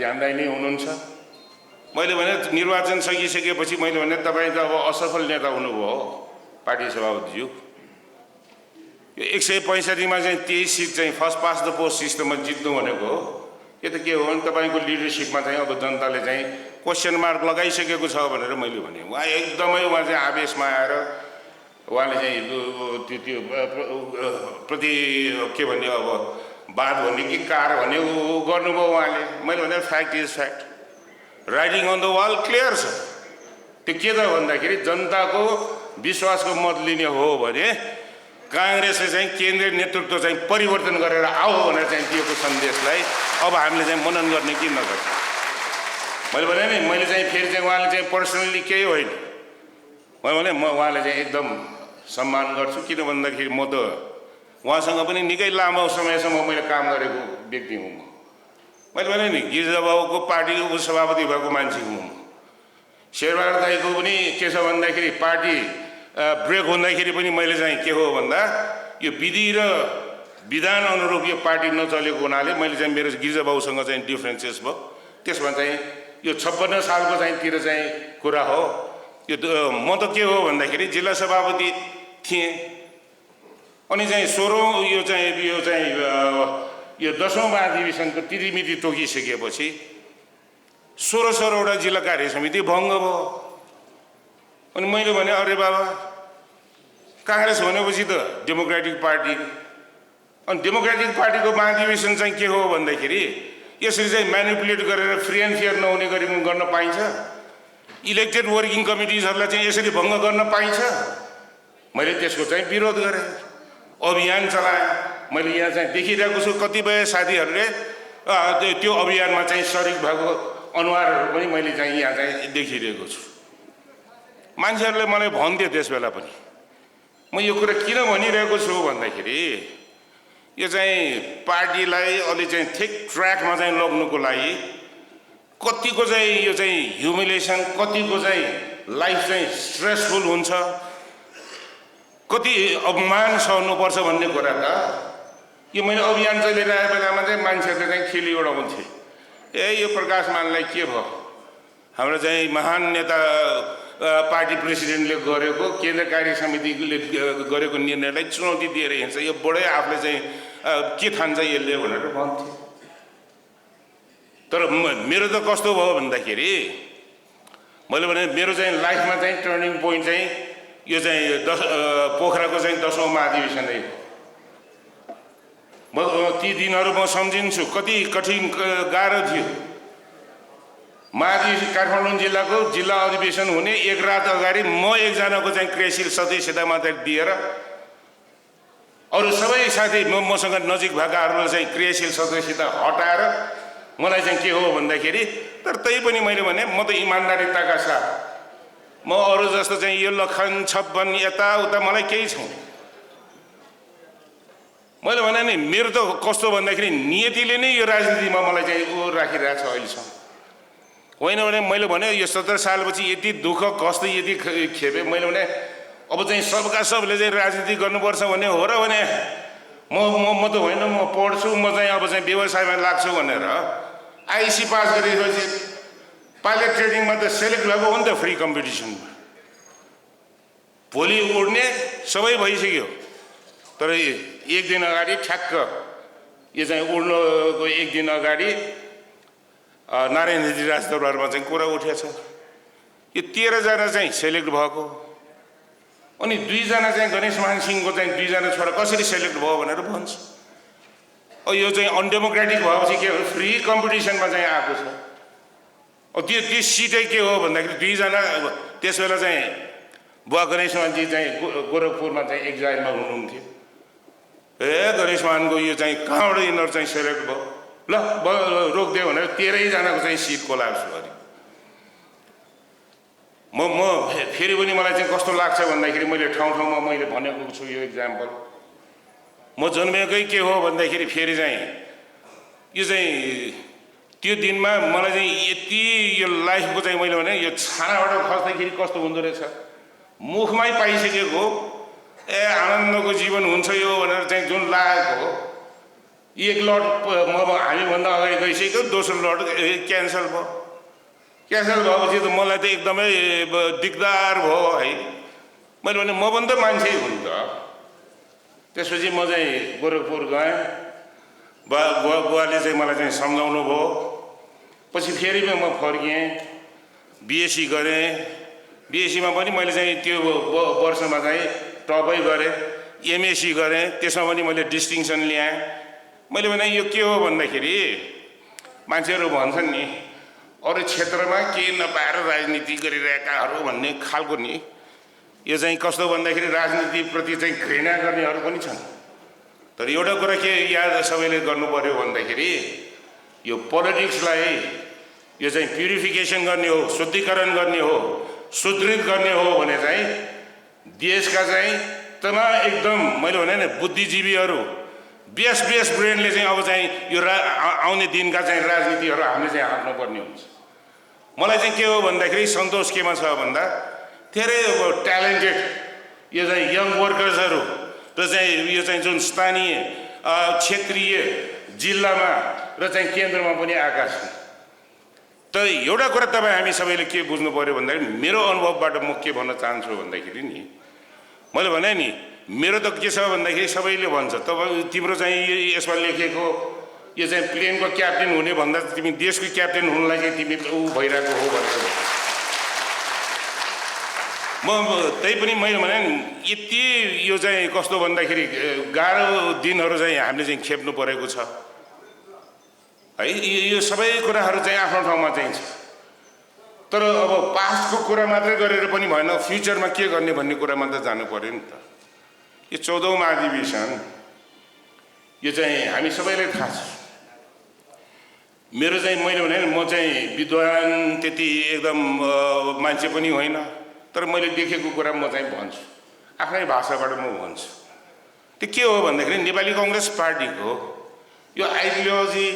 S2: ध्यानदायी नै हुनुहुन्छ मैले भने निर्वाचन सकिसकेपछि मैले भने तपाईँ त अब असफल नेता हुनुभयो पार्टी सभापतिज्यू यो 165मा चाहिँ 23 सिट चाहिँ फर्स्ट पास द पोस्ट सिस्टममा जित्नु भनेको हो यो त के हो भने तपाईँको लिडरसिपमा चाहिँ अब जनताले चाहिँ क्वेसन मार्क लगाइसकेको छ भनेर मैले भने उहाँ एकदमै उहाँ चाहिँ आवेशमा आएर उहाँले चाहिँ त्यो प्रति के भन्ने अब बात भन्ने कि कार भन्ने गर्नुभयो उहाँले मैले भने fact is fact writing on the wall clear छ त्यो के त भन्दाखेरि जनताको विश्वासको मत लिने हो भने काङ्ग्रेसले चाहिँ केन्द्रीय नेतृत्व चाहिँ परिवर्तन गरेर आऊ भनेर चाहिँ दिएको सन्देशलाई अब हामीले चाहिँ मनन गर्ने कि नगर्ने मैले भने नि मैले चाहिँ फेरि चाहिँ उहाँले चाहिँ पर्सनल्ली केही होइन मैले भने म उहाँले चाहिँ एकदम सम्मान गर्छु किन भन्दाखेरि म त उहाँसँग पनि निकै लामो समयसम्म मैले काम गरेको व्यक्ति हुँ मैले भने नि गिरिजाबाबुको पार्टीको उपसभापति भएको मान्छे हुँ शेरबहादुर दाईको पनि के छ भन्दाखेरि पार्टी ब्रेक हुँदाखेरि पनि मैले चाहिँ के हो भन्दा यो विधि र विधान अनुरूप यो पार्टी नचलेको हुनाले मैले चाहिँ मेरो गिरिजाबाबुसँग चाहिँ डिफ्रेन्सेस भयो त्यसमा चाहिँ यो 56 सालको चाहिँ तिर चाहिँ कुरा हो यो म त के हो भन्दाखेरि जिल्ला सभापति थिएँ अनि चाहिँ 16औं यो चाहिँ यो 10औं महाधिवेशनको तिथिमिति तोकिसकेपछि 16वटा जिल्ला कार्य समिति भङ्ग भयो अनि मैले भने अरे बाबा काङ्ग्रेस भनेपछि त डेमोक्रेटिक पार्टी अनि डेमोक्रेटिक पार्टीको महाधिवेशन चाहिँ के हो भन्दाखेरि यसरी चाहिँ म्यानिपुलेट गरेर फ्री एन्ड फेयर नहुने गरी गर्न पाइन्छ इलेक्टेड वर्किङ कमिटिजहरूलाई चाहिँ यसरी भङ्ग गर्न पाइन्छ मैले त्यसको चाहिँ विरोध गरेँ अभियान चलाएँ मैले यहाँ चाहिँ देखिरहेको छु कतिपय साथीहरूले त्यो अभियानमा चाहिँ सरिक भएको अनुहारहरू पनि मैले चाहिँ यहाँ चाहिँ देखिरहेको छु मान्छेहरूले मलाई भन्थ्यो त्यस बेला पनि म यो कुरा किन भनिरहेको छु भन्दाखेरि यो चाहिँ पार्टीलाई अलि चाहिँ ठिक ट्र्याकमा चाहिँ लग्नुको लागि कतिको चाहिँ यो चाहिँ ह्युमिलेसन कतिको चाहिँ लाइफ चाहिँ स्ट्रेसफुल हुन्छ कति अपमान सहनुपर्छ भन्ने कुरा त यो मैले अभियान चलिरहेको बेलामा चाहिँ मान्छेहरूले चाहिँ खेली उडाउँथे यो प्रकाश मानलाई के भयो हाम्रो चाहिँ महान नेता पार्टी प्रेसिडेन्टले गरेको केन्द्र कार्य समितिले गरेको निर्णयलाई चुनौती दिएर हिँड्छ यो बडै आफूले चाहिँ के ठान्छ यसले भनेर भन्थे तर मेरो त कस्तो भयो भन्दाखेरि मैले भने मेरो चाहिँ लाइफमा चाहिँ टर्निङ पोइन्ट चाहिँ यो चाहिँ पोखराको चाहिँ 10औं महाधिवेशनै म ती दिनहरू म सम्झिन्छु कति कठिन गाह्रो थियो महाधिवेशन काठमाडौँ जिल्लाको जिल्ला अधिवेशन हुने एक रात अगाडि म एकजनाको चाहिँ क्रियाशील सदस्यता मात्र दिएर अरू सबै साथी मसँग नजिक भएकाहरूलाई चाहिँ क्रियाशील सदस्यता हटाएर मलाई चाहिँ के हो भन्दाखेरि तर त्यही पनि मैले भने म त इमान्दारिताका साथ म अरू जस्तो चाहिँ यो लखन छप्पन यताउता मलाई केही छैन मैले भने नि मेरो त कस्तो भन्दाखेरि नियतिले नै यो राजनीतिमा मलाई चाहिँ राखिरहेको छ अहिलेसम्म होइन भने मैले भने यो 17 सालपछि यति दुःख कष्ट यति खेपे मैले भने अब चाहिँ सबका सबले चाहिँ राजनीति गर्नुपर्छ भन्ने हो र भने म त होइन म पढ्छु म चाहिँ अब चाहिँ व्यवसायमा लाग्छु भनेर आइसी पास गरेपछि पाइलट ट्रेनिङमा त सेलेक्ट भएको हो नि त फ्री कम्पिटिसनमा भोलि उड्ने सबै भइसक्यो तर एक दिन अगाडि ठ्याक्क यो चाहिँ उड्नुको एक दिन अगाडि नारायणजी राजदरबारमा चाहिँ कुरा उठेछ यो 13 जना चाहिँ सेलेक्ट भएको अनि 2 जना चाहिँ गणेश मान सिंहको चाहिँ 2 जना छोरा कसरी सेलेक्ट भयो भनेर भन्छ यो चाहिँ अनडेमोक्रेटिक भएपछि के हो फ्री कम्पिटिसनमा चाहिँ आएको छ त्यो सिटै के हो भन्दाखेरि दुईजना त्यस बेला चाहिँ बुवा गणेशमानजी चाहिँ गोरखपुरमा चाहिँ एक्जाइलमा हुनुहुन्थ्यो। गणेशमानको यो चाहिँ कहाँबाट यिनीहरू चाहिँ सेलेक्ट भयो, ल रोकिदियो भनेर 13जनाको चाहिँ सिट कोल्याप्स गऱ्यो। म फेरि पनि मलाई चाहिँ कस्तो लाग्छ भन्दाखेरि मैले ठाउँमा मैले भनेको छु यो इक्जाम्पल। म जन्मेकै के हो भन्दाखेरि फेरि चाहिँ यो चाहिँ त्यो दिनमा मलाई चाहिँ यति यो लाइफको चाहिँ मैले भने यो छानाबाट खस्दाखेरि कस्तो हुँदो रहेछ, मुखमै पाइसकेको आनन्दको जीवन हुन्छ यो भनेर चाहिँ जुन लागेको हो। एक लट हामीभन्दा अगाडि गइसक्यो, दोस्रो लट क्यान्सल भयो। क्यान्सल भएपछि त मलाई त एकदमै दिगदार भयो है। मैले भने म पनि त मान्छे हुँ त। त्यसपछि म चाहिँ गोरखपुर गएँ, बुवाले चाहिँ मलाई चाहिँ सम्झाउनु भयो। पछि फेरि म फर्किएँ, बिएससी गरेँ। बिएससीमा पनि मैले चाहिँ त्यो वर्षमा चाहिँ टपै गरेँ, एमएससी गरेँ, त्यसमा पनि मैले डिस्टिङसन ल्याएँ। मैले भने यो के हो भन्दाखेरि मान्छेहरू भन्छन् नि अरू क्षेत्रमा केही नपाएर राजनीति गरिरहेकाहरू भन्ने खालको नि, यो चाहिँ कस्तो भन्दाखेरि राजनीतिप्रति चाहिँ घृणा गर्नेहरू पनि छन्। तर एउटा कुरा के याद सबैले गर्नु पर्यो भन्दाखेरि यो पोलिटिक्सलाई यो चाहिँ प्युरिफिकेसन गर्ने हो, शुद्धिकरण गर्ने हो, सुदृढ गर्ने हो भने चाहिँ देशका चाहिँ तमाम एकदम मैले भने नि बुद्धिजीवीहरू बेस्ट ब्रेनले चाहिँ अब चाहिँ यो आउने दिनका चाहिँ राजनीतिहरू हामीले चाहिँ हाँक्नुपर्ने हुन्छ। मलाई चाहिँ के हो भन्दाखेरि सन्तोष केमा छ भन्दा धेरै अब ट्यालेन्टेड यो चाहिँ यङ वर्कर्सहरू र चाहिँ यो चाहिँ जुन स्थानीय क्षेत्रीय जिल्लामा र चाहिँ केन्द्रमा पनि आएका छन्। त एउटा कुरा तपाईँ हामी सबैले के बुझ्नु पर्यो भन्दाखेरि मेरो अनुभवबाट म के भन्न चाहन्छु भन्दाखेरि नि मैले भने नि मेरो त के छ भन्दाखेरि सबैले भन्छ तपाईँ तिम्रो चाहिँ यसमा लेखेको यो चाहिँ प्लेनको क्याप्टेन हुने भन्दा तिमी देशको क्याप्टेन हुनुलाई चाहिँ तिमी ऊ भइरहेको हो भनेर म त्यही पनि मैले भने यति यो चाहिँ कस्तो भन्दाखेरि गाह्रो दिनहरू चाहिँ हामीले चाहिँ खेप्नु परेको छ है। यो सबै कुराहरू चाहिँ आफ्नो ठाउँमा चाहिँ छ। तर अब पास्टको कुरा मात्रै गरेर पनि भएन, फ्युचरमा के गर्ने भन्ने कुरामा त जानु पर्यो नि त। यो 14औं महाधिवेशन यो चाहिँ हामी सबैलाई थाहा छ। मेरो चाहिँ मैले भने म चाहिँ विद्वान त्यति एकदम मान्छे पनि होइन, तर मैले देखेको कुरा म चाहिँ भन्छु, आफ्नै भाषाबाट म भन्छु। त्यो के हो भन्दाखेरि नेपाली कङ्ग्रेस पार्टीको यो आइडियोलोजी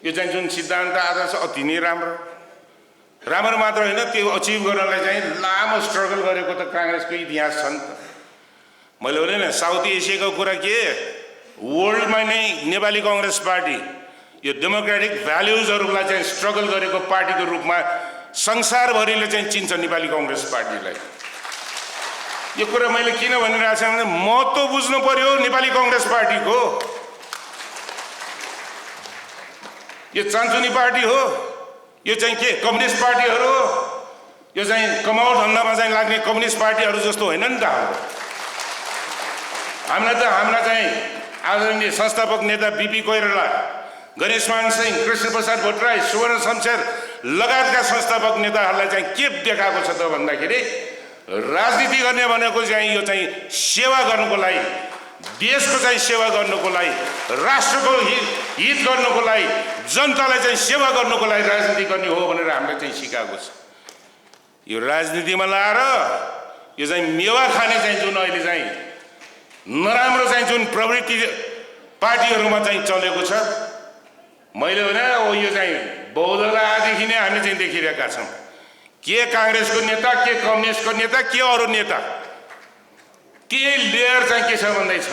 S2: यो चाहिँ जुन सिद्धान्त आदर्श अति नै राम्रो मात्र होइन, त्यो अचिभ गर्नलाई चाहिँ लामो स्ट्रगल गरेको त काङ्ग्रेसको इतिहास छ नि त। मैले भने नि साउथ एसियाको कुरा के वर्ल्डमा नै नेपाली कङ्ग्रेस पार्टी यो डेमोक्रेटिक भ्याल्युजहरूलाई चाहिँ स्ट्रगल गरेको पार्टीको रूपमा संसारभरिले चाहिँ चिन्छ नेपाली कङ्ग्रेस पार्टीलाई। यो कुरा मैले किन भनिरहेको छु भने महत्त्व बुझ्नु पर्यो नेपाली कङ्ग्रेस पार्टीको। यो चान्चुनी पार्टी हो, यो चाहिँ के कम्युनिस्ट पार्टीहरू हो, यो चाहिँ कमाउ धन्दामा चाहिँ लाग्ने कम्युनिस्ट पार्टीहरू जस्तो होइन नि त। हाम्रा चाहिँ आदरणीय संस्थापक नेता बीपी कोइराला, गणेशमान सिंह, कृष्ण प्रसाद भट्टराई, सुवर्ण शमशेर लगायतका संस्थापक नेताहरूलाई चाहिँ के देखाएको छ त भन्दाखेरि राजनीति गर्ने भनेको चाहिँ यो चाहिँ सेवा गर्नुको लागि, देशको चाहिँ सेवा गर्नुको लागि, राष्ट्रको हित गर्नुको लागि, जनतालाई चाहिँ सेवा गर्नुको लागि राजनीति गर्ने हो भनेर हामीले चाहिँ सिकाएको छ। यो राजनीतिमा लाएर यो चाहिँ मेवा खाने चाहिँ जुन अहिले चाहिँ नराम्रो चाहिँ जुन प्रवृत्ति पार्टीहरूमा चाहिँ चलेको छ, मैले भने यो चाहिँ बहुदलदेखि नै हामीले चाहिँ देखिरहेका छौँ। के काङ्ग्रेसको नेता, के कम्युनिस्टको नेता, के अरू नेता, त्यही लेयर चाहिँ के छ भन्दै छ।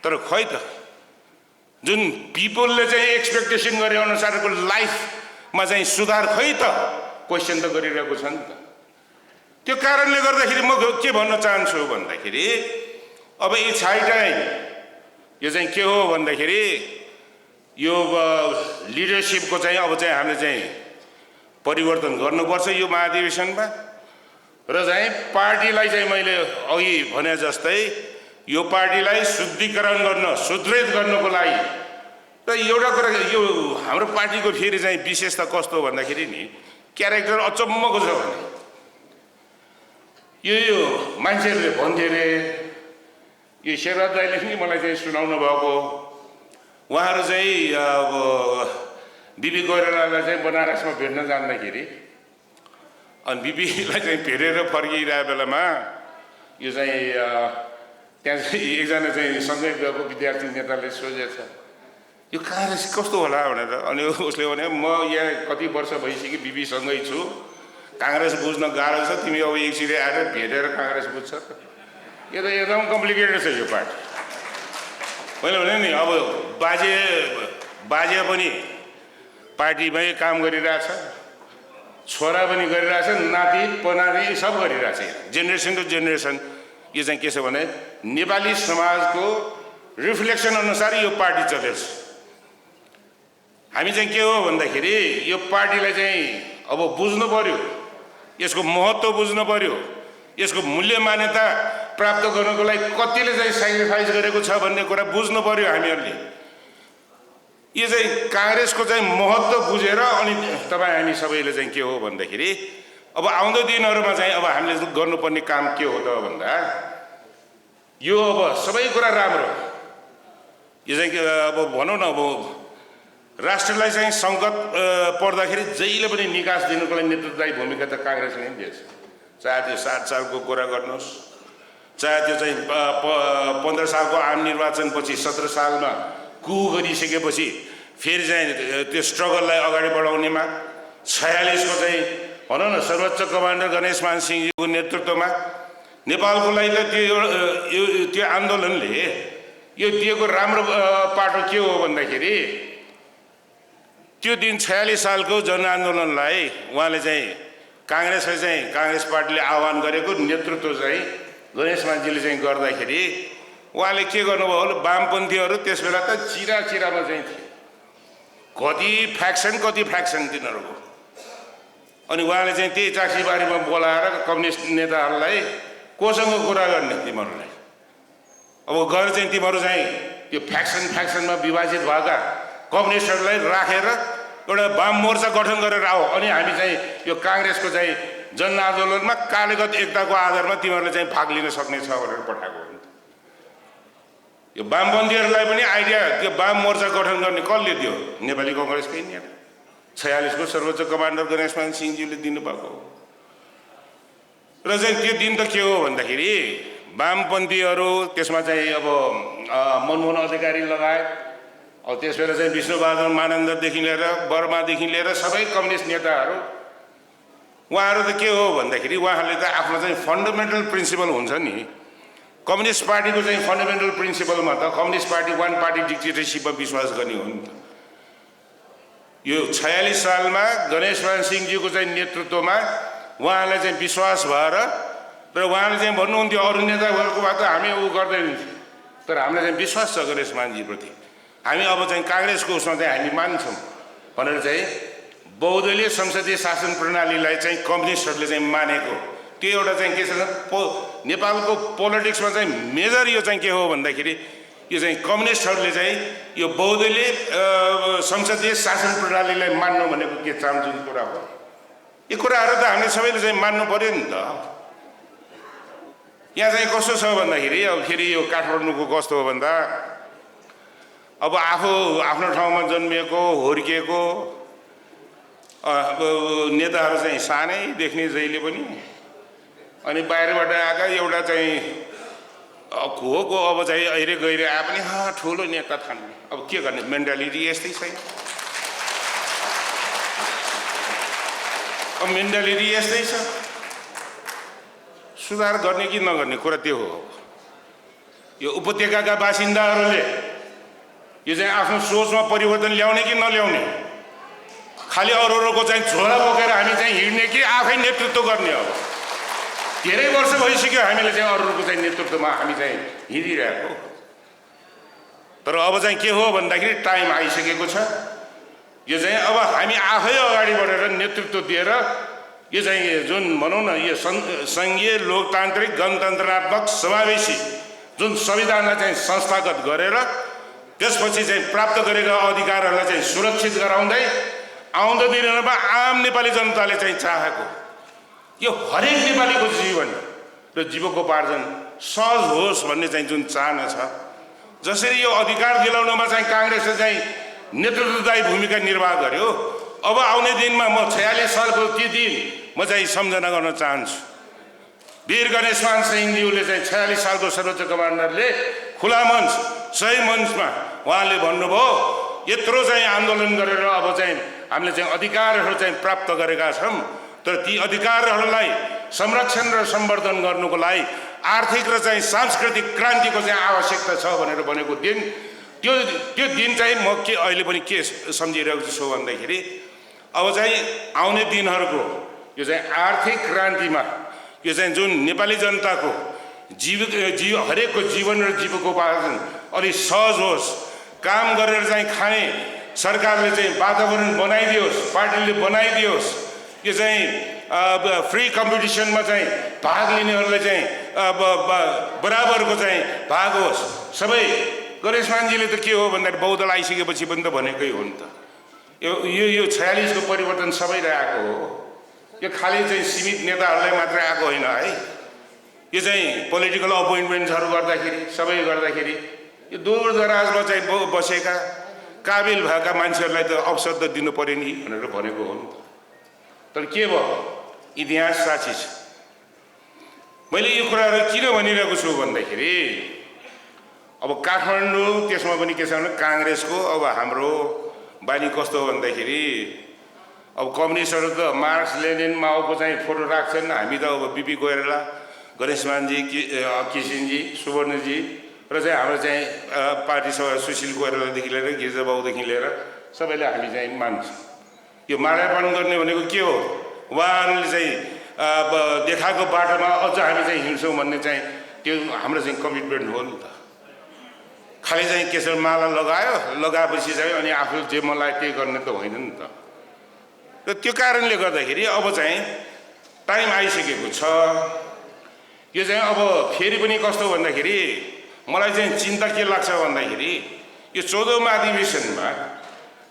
S2: तर खै त जुन पिपलले चाहिँ एक्सपेक्टेसन गरे अनुसारको लाइफमा चाहिँ सुधार खै त क्वेसन त गरिरहेको छ नि त। त्यो कारणले गर्दाखेरि म के भन्न चाहन्छु भन्दाखेरि अब यी छाइटाइ यो चाहिँ के हो भन्दाखेरि यो लिडरसिपको चाहिँ अब चाहिँ हामीले चाहिँ परिवर्तन गर्नुपर्छ यो महाधिवेशनमा। र चाहिँ पार्टीलाई चाहिँ मैले अघि भने जस्तै यो पार्टीलाई शुद्धिकरण गर्न, सुदृढ गर्नको लागि र एउटा कुरा यो हाम्रो पार्टीको फेरि चाहिँ विशेषता कस्तो भन्दाखेरि नि क्यारेक्टर अचम्मको छ भने यो मान्छेहरूले भन्थे अरे यो शेरबहादुर दाइले पनि मलाई चाहिँ सुनाउनु भएको उहाँहरू चाहिँ अब बिपी कोइरालालाई चाहिँ बनारसमा भेट्न जाँदाखेरि अनि बिपीलाई चाहिँ भेटेर फर्किरहेको बेलामा यो चाहिँ त्यहाँ चाहिँ एकजना चाहिँ सँगै गएको विद्यार्थी नेताले सोचेछ यो काङ्ग्रेस कस्तो होला भनेर अनि उसले भने म यहाँ कति वर्ष भइसक्यो बिपीसँगै छु काङ्ग्रेस बुझ्न गाह्रो छ तिमी अब एकचोटि आएर भेटेर काङ्ग्रेस बुझ्छ यो त एकदम कम्प्लिकेटेड छ यो पार्टी मैले भने नि अब बाजे पनि पार्टीमै काम गरिरहेछ छोरा पनि गरिरहेछ नाति पनाति सब गरिरहेछ जेनेरेसन टु जेनेरेसन यो चाहिँ के छ भने नेपाली समाजको रिफ्लेक्सन अनुसार यो पार्टी चलेछ हामी चाहिँ के हो भन्दाखेरि यो पार्टीलाई चाहिँ अब बुझ्नु पर्यो यसको महत्त्व बुझ्नु पर्यो यसको मूल्य मान्यता प्राप्त गर्नको लागि कतिले चाहिँ सेक्रिफाइस गरेको छ भन्ने कुरा बुझ्नु पर्यो हामीहरूले यो चाहिँ काङ्ग्रेसको चाहिँ महत्त्व बुझेर अनि तपाईँ हामी सबैले चाहिँ के हो भन्दाखेरि अब आउँदो दिनहरूमा चाहिँ अब हामीले गर्नुपर्ने काम के हो त भन्दा यो अब सबै कुरा राम्रो यो चाहिँ अब भनौँ न अब राष्ट्रलाई चाहिँ सङ्कट पर्दाखेरि जहिले पनि निकास दिनुको लागि नेतृत्वदायी भूमिका त काङ्ग्रेसले नै दिएछ चाहे त्यो 7 सालको कुरा गर्नुहोस् चाहे त्यो चाहिँ 15 सालको आम निर्वाचनपछि 17 सालमा कु गरिसकेपछि फेरि चाहिँ त्यो स्ट्रगललाई अगाडि बढाउनेमा 46 को चाहिँ भनौँ न सर्वोच्च कमान्डर गणेशमान सिंहजीको नेतृत्वमा नेपालको लागि त त्यो आन्दोलनले यो दिएको राम्रो पाटो के हो भन्दाखेरि त्यो दिन 46 सालको जनआन्दोलनलाई उहाँले चाहिँ काङ्ग्रेस पार्टीले आह्वान गरेको नेतृत्व चाहिँ गणेशमानजीले चाहिँ गर्दाखेरि उहाँले के गर्नुभयो भने वामपन्थीहरू त्यस बेला त चिरामा चाहिँ थिए कति फ्याक्सन तिनीहरूको अनि उहाँले चाहिँ त्यही चाक्सीबारीमा बोलाएर कम्युनिस्ट नेताहरूलाई कोसँग कुरा गर्ने तिमीहरूलाई अब गएर चाहिँ तिमीहरू चाहिँ त्यो फ्याक्सनमा विभाजित भएका कम्युनिस्टहरूलाई राखेर एउटा वाम मोर्चा गठन गरेर आऊ अनि हामी चाहिँ यो काङ्ग्रेसको चाहिँ जनआन्दोलनमा कालेगत एकताको आधारमा तिमीहरूले चाहिँ भाग लिन सक्ने छ भनेर पठाएको हो यो वामपन्थीहरूलाई पनि आइडिया त्यो वाम मोर्चा गठन गर्ने कसले दियो नेपाली कङ्ग्रेसकै नेता 46 को सर्वोच्च कमान्डर गणेशमान सिंहजीले दिनुभएको र चाहिँ त्यो दिन त के हो भन्दाखेरि वामपन्थीहरू त्यसमा चाहिँ अब मनमोहन अधिकारी लगायत अब त्यसबेला चाहिँ विष्णुबहादुर मानन्ददेखि लिएर बर्मादेखि लिएर सबै कम्युनिस्ट नेताहरू उहाँहरू त के हो भन्दाखेरि उहाँहरूले त आफ्नो चाहिँ फन्डामेन्टल प्रिन्सिपल हुन्छ नि कम्युनिस्ट पार्टीको चाहिँ फन्डामेन्टल प्रिन्सिपलमा त कम्युनिस्ट पार्टी वान पार्टी डिक्टेटरसिपमा विश्वास गर्ने हो नि त यो 46 सालमा गणेशमान सिंहजीको चाहिँ नेतृत्वमा उहाँलाई चाहिँ विश्वास भएर र उहाँले चाहिँ भन्नुहुन्थ्यो अरू नेताहरूको भए त हामी ऊ गर्दैनौँ तर हामीलाई चाहिँ विश्वास छ गणेशमानजीप्रति हामी अब चाहिँ काङ्ग्रेसको उसमा चाहिँ हामी मान्छौँ भनेर चाहिँ बहुदलीय संसदीय शासन प्रणालीलाई चाहिँ कम्युनिस्टहरूले चाहिँ मानेको त्यो एउटा चाहिँ के छ नेपालको पोलिटिक्समा चाहिँ मेजर यो चाहिँ के हो भन्दाखेरि यो चाहिँ कम्युनिस्टहरूले चाहिँ यो बहुदलीय संसदीय शासन प्रणालीलाई मान्नु भनेको के चामचुङ कुरा हो यो कुराहरू त हामीले सबैले चाहिँ मान्नु पर्यो नि त यहाँ चाहिँ कस्तो छ भन्दाखेरि अब फेरि यो काठमाडौँको कस्तो हो भन्दा अब आफू आफ्नो ठाउँमा जन्मिएको हुर्किएको नेताहरू चाहिँ सानै देख्ने जहिले पनि अनि बाहिरबाट आएका एउटा चाहिँ को अब चाहिँ अहिले गएर आए पनि ठुलो नेता ठान्ने अब के गर्ने मेन्टालिटी यस्तै छैन अब मेन्टालिटी यस्तै छ सुधार गर्ने कि नगर्ने कुरा त्यो हो यो उपत्यकाका बासिन्दाहरूले यो चाहिँ आफ्नो सोचमा परिवर्तन ल्याउने कि नल्याउने खालि अरूको चाहिँ झोला बोकेर हामी चाहिँ हिँड्ने कि आफै नेतृत्व गर्ने अब धेरै वर्ष भइसक्यो हामीले चाहिँ अरूको चाहिँ नेतृत्वमा हामी चाहिँ हिँडिरहेको तर अब चाहिँ के हो भन्दाखेरि टाइम आइसकेको छ यो चाहिँ अब हामी आफै अगाडि बढेर नेतृत्व दिएर यो चाहिँ जुन भनौँ न यो सङ्घीय लोकतान्त्रिक गणतन्त्रात्मक समावेशी जुन संविधानलाई चाहिँ संस्थागत गरेर त्यसपछि चाहिँ प्राप्त गरेका अधिकारहरूलाई चाहिँ सुरक्षित गराउँदै आउँदो दिनहरूमा आम नेपाली जनताले चाहिँ चाहेको यो हरेक नेपालीको जीवन र जीवकोपार्जन सहज होस् भन्ने चाहिँ जुन चाहना छ, जसरी यो अधिकार दिलाउनमा चाहिँ काङ्ग्रेसले चाहिँ नेतृत्वदायी भूमिका निर्वाह गर्यो, अब आउने दिनमा म 46 सालको ती दिन म चाहिँ सम्झना गर्न चाहन्छु। वीर गणेशमान सिंहज्यूले चाहिँ 46 सालको सर्वोच्च कमान्डरले खुला मञ्च, सही मञ्चमा उहाँले भन्नुभयो, यत्रो चाहिँ आन्दोलन गरेर अब चाहिँ हामीले चाहिँ अधिकारहरू चाहिँ प्राप्त गरेका छौँ, तर ती अधिकारहरूलाई संरक्षण र सम्वर्धन गर्नुको लागि आर्थिक र चाहिँ सांस्कृतिक क्रान्तिको चाहिँ आवश्यकता छ भनेर भनेको दिन, त्यो दिन चाहिँ म के अहिले पनि के सम्झिरहेको छु भन्दाखेरि अब चाहिँ आउने दिनहरूको यो चाहिँ आर्थिक क्रान्तिमा यो चाहिँ जुन नेपाली जनताको हरेकको जीवन र जीवकोपार्जन अलि सहज होस्, काम गरेर चाहिँ खाने सरकारले चाहिँ वातावरण बनाइदियोस्, पार्टीले बनाइदियोस्, यो चाहिँ फ्री कम्पिटिसनमा चाहिँ भाग लिनेहरूलाई चाहिँ बराबरको चाहिँ भाग होस्। सबै गणेशमानजीले त के हो भन्दाखेरि बहुदल आइसकेपछि पनि त भनेकै हो नि त। यो 46 को परिवर्तन सबैलाई आएको हो, यो खालि चाहिँ सीमित नेताहरूलाई मात्रै आएको होइन है। यो चाहिँ पोलिटिकल अपोइन्टमेन्ट्सहरू गर्दाखेरि सबै गर्दाखेरि यो दूरदराजमा चाहिँ बसेका काबिल भएका मान्छेहरूलाई त अवसर त दिनु पर्यो नि भनेर भनेको हो नि त। तर के भयो, इतिहास साक्षी छ। मैले यो कुराहरू किन भनिरहेको छु भन्दाखेरि अब काठमाडौँ त्यसमा पनि के छ भने काङ्ग्रेसको अब हाम्रो बानी कस्तो भन्दाखेरि अब कम्युनिस्टहरू त मार्क्स लेनिन माओको चाहिँ फोटो राख्छन्, हामी त अब बिपी कोइराला, गणेशमानजी, किसिनजी, सुवर्णजी र चाहिँ हाम्रो चाहिँ पार्टी सुशील कोइरालादेखि लिएर गिर्जाबाबुदेखि लिएर सबैले हामी चाहिँ मान्छौँ। यो माल्यार्पण गर्ने भनेको के हो, उहाँहरूले चाहिँ देखाएको बाटोमा अझ हामी चाहिँ हिँड्छौँ भन्ने चाहिँ त्यो हाम्रो चाहिँ कमिटमेन्ट हो नि त। खालि चाहिँ केसर माला लगाएपछि चाहिँ अनि आफू जे मलाई त्यही गर्ने त होइन नि त। र त्यो कारणले गर्दाखेरि अब चाहिँ टाइम आइसकेको छ। यो चाहिँ अब फेरि पनि कस्तो भन्दाखेरि मलाई चाहिँ चिन्ता के लाग्छ भन्दाखेरि यो 14औं अधिवेशनमा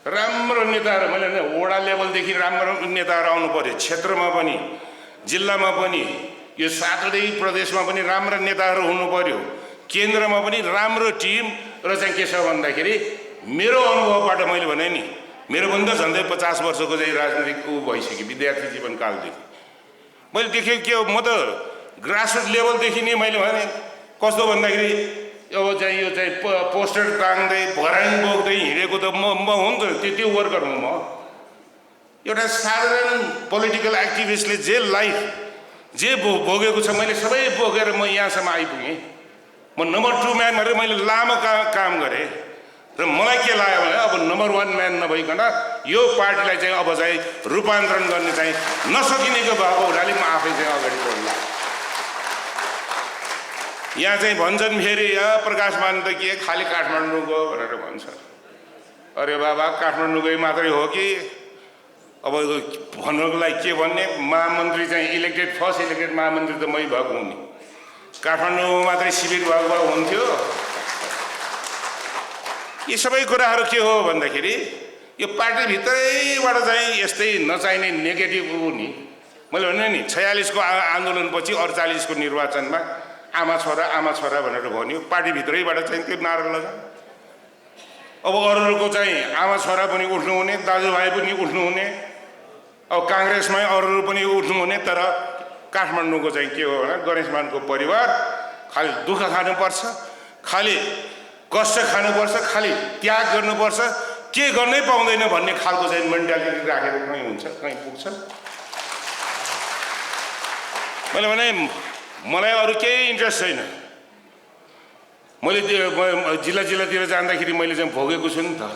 S2: राम्रो नेताहरू, मैले वडा लेभलदेखि राम्रो नेताहरू आउनु पर्यो, क्षेत्रमा पनि जिल्लामा पनि यो 7वटै प्रदेशमा पनि राम्रा नेताहरू हुनु पर्यो, केन्द्रमा पनि राम्रो टिम। र चाहिँ के छ भन्दाखेरि मेरो अनुभवबाट मैले भने नि, मेरो पनि त झन्डै 50 वर्षको चाहिँ राजनीतिक भइसक्यो, विद्यार्थी जीवनकालदेखि मैले देखेँ के हो, म त ग्रासरुट लेभलदेखि नै मैले भने कस्तो भन्दाखेरि अब चाहिँ यो चाहिँ पोस्टर टाङ्दै भराङ बोक्दै हिँडेको त म हुन्छ त्यो वर्कर हुँ। म एउटा साधारण पोलिटिकल एक्टिभिस्टले जे लाइफ जे भोगेको छ मैले सबै बोकेर म यहाँसम्म आइपुगेँ। म नम्बर 2 म्यान भएर मैले लामो काम गरेँ र मलाई के लाग्यो भने अब नम्बर 1 म्यान नभइकन यो पार्टीलाई चाहिँ अब चाहिँ रूपान्तरण गर्ने चाहिँ नसकिनेको भएको हुनाले म आफै चाहिँ अगाडि बढ्ला। यहाँ चाहिँ भन्छन् फेरि प्रकाश मान त के खालि काठमाडौँको भनेर भन्छ। अरे बाबा, काठमाडौँकै मात्रै हो कि अब भन्नुको लागि के भन्ने, महामन्त्री चाहिँ इलेक्टेड, फर्स्ट इलेक्टेड महामन्त्री त मै भएको हुँ नि। काठमाडौँमा मात्रै शिविर भएको भए हुन्थ्यो। यी सबै कुराहरू के हो भन्दाखेरि यो पार्टीभित्रैबाट चाहिँ यस्तै नचाहिने नेगेटिभ हो नि। मैले भने नि 46 को आन्दोलनपछि 48 को निर्वाचनमा आमा छोरा भनेर भन्यो, पार्टीभित्रैबाट चाहिँ त्यो नारा लगा। अब अरूको चाहिँ आमा छोरा पनि उठ्नुहुने, दाजुभाइ पनि उठ्नुहुने, अब काङ्ग्रेसमै अरूहरू पनि उठ्नुहुने, तर काठमाडौँको चाहिँ के हो भने गणेशमानको परिवार खालि दुःख खानुपर्छ, खालि कष्ट खानुपर्छ, खालि त्याग गर्नुपर्छ, के गर्नै पाउँदैन भन्ने खालको चाहिँ मेन्टालिटी राखेर कहीँ हुन्छ, कहीँ पुग्छ। मैले भने मलाई अरू केही इन्ट्रेस्ट छैन। मैले जिल्लातिर जाँदाखेरि मैले चाहिँ भोगेको छु नि त।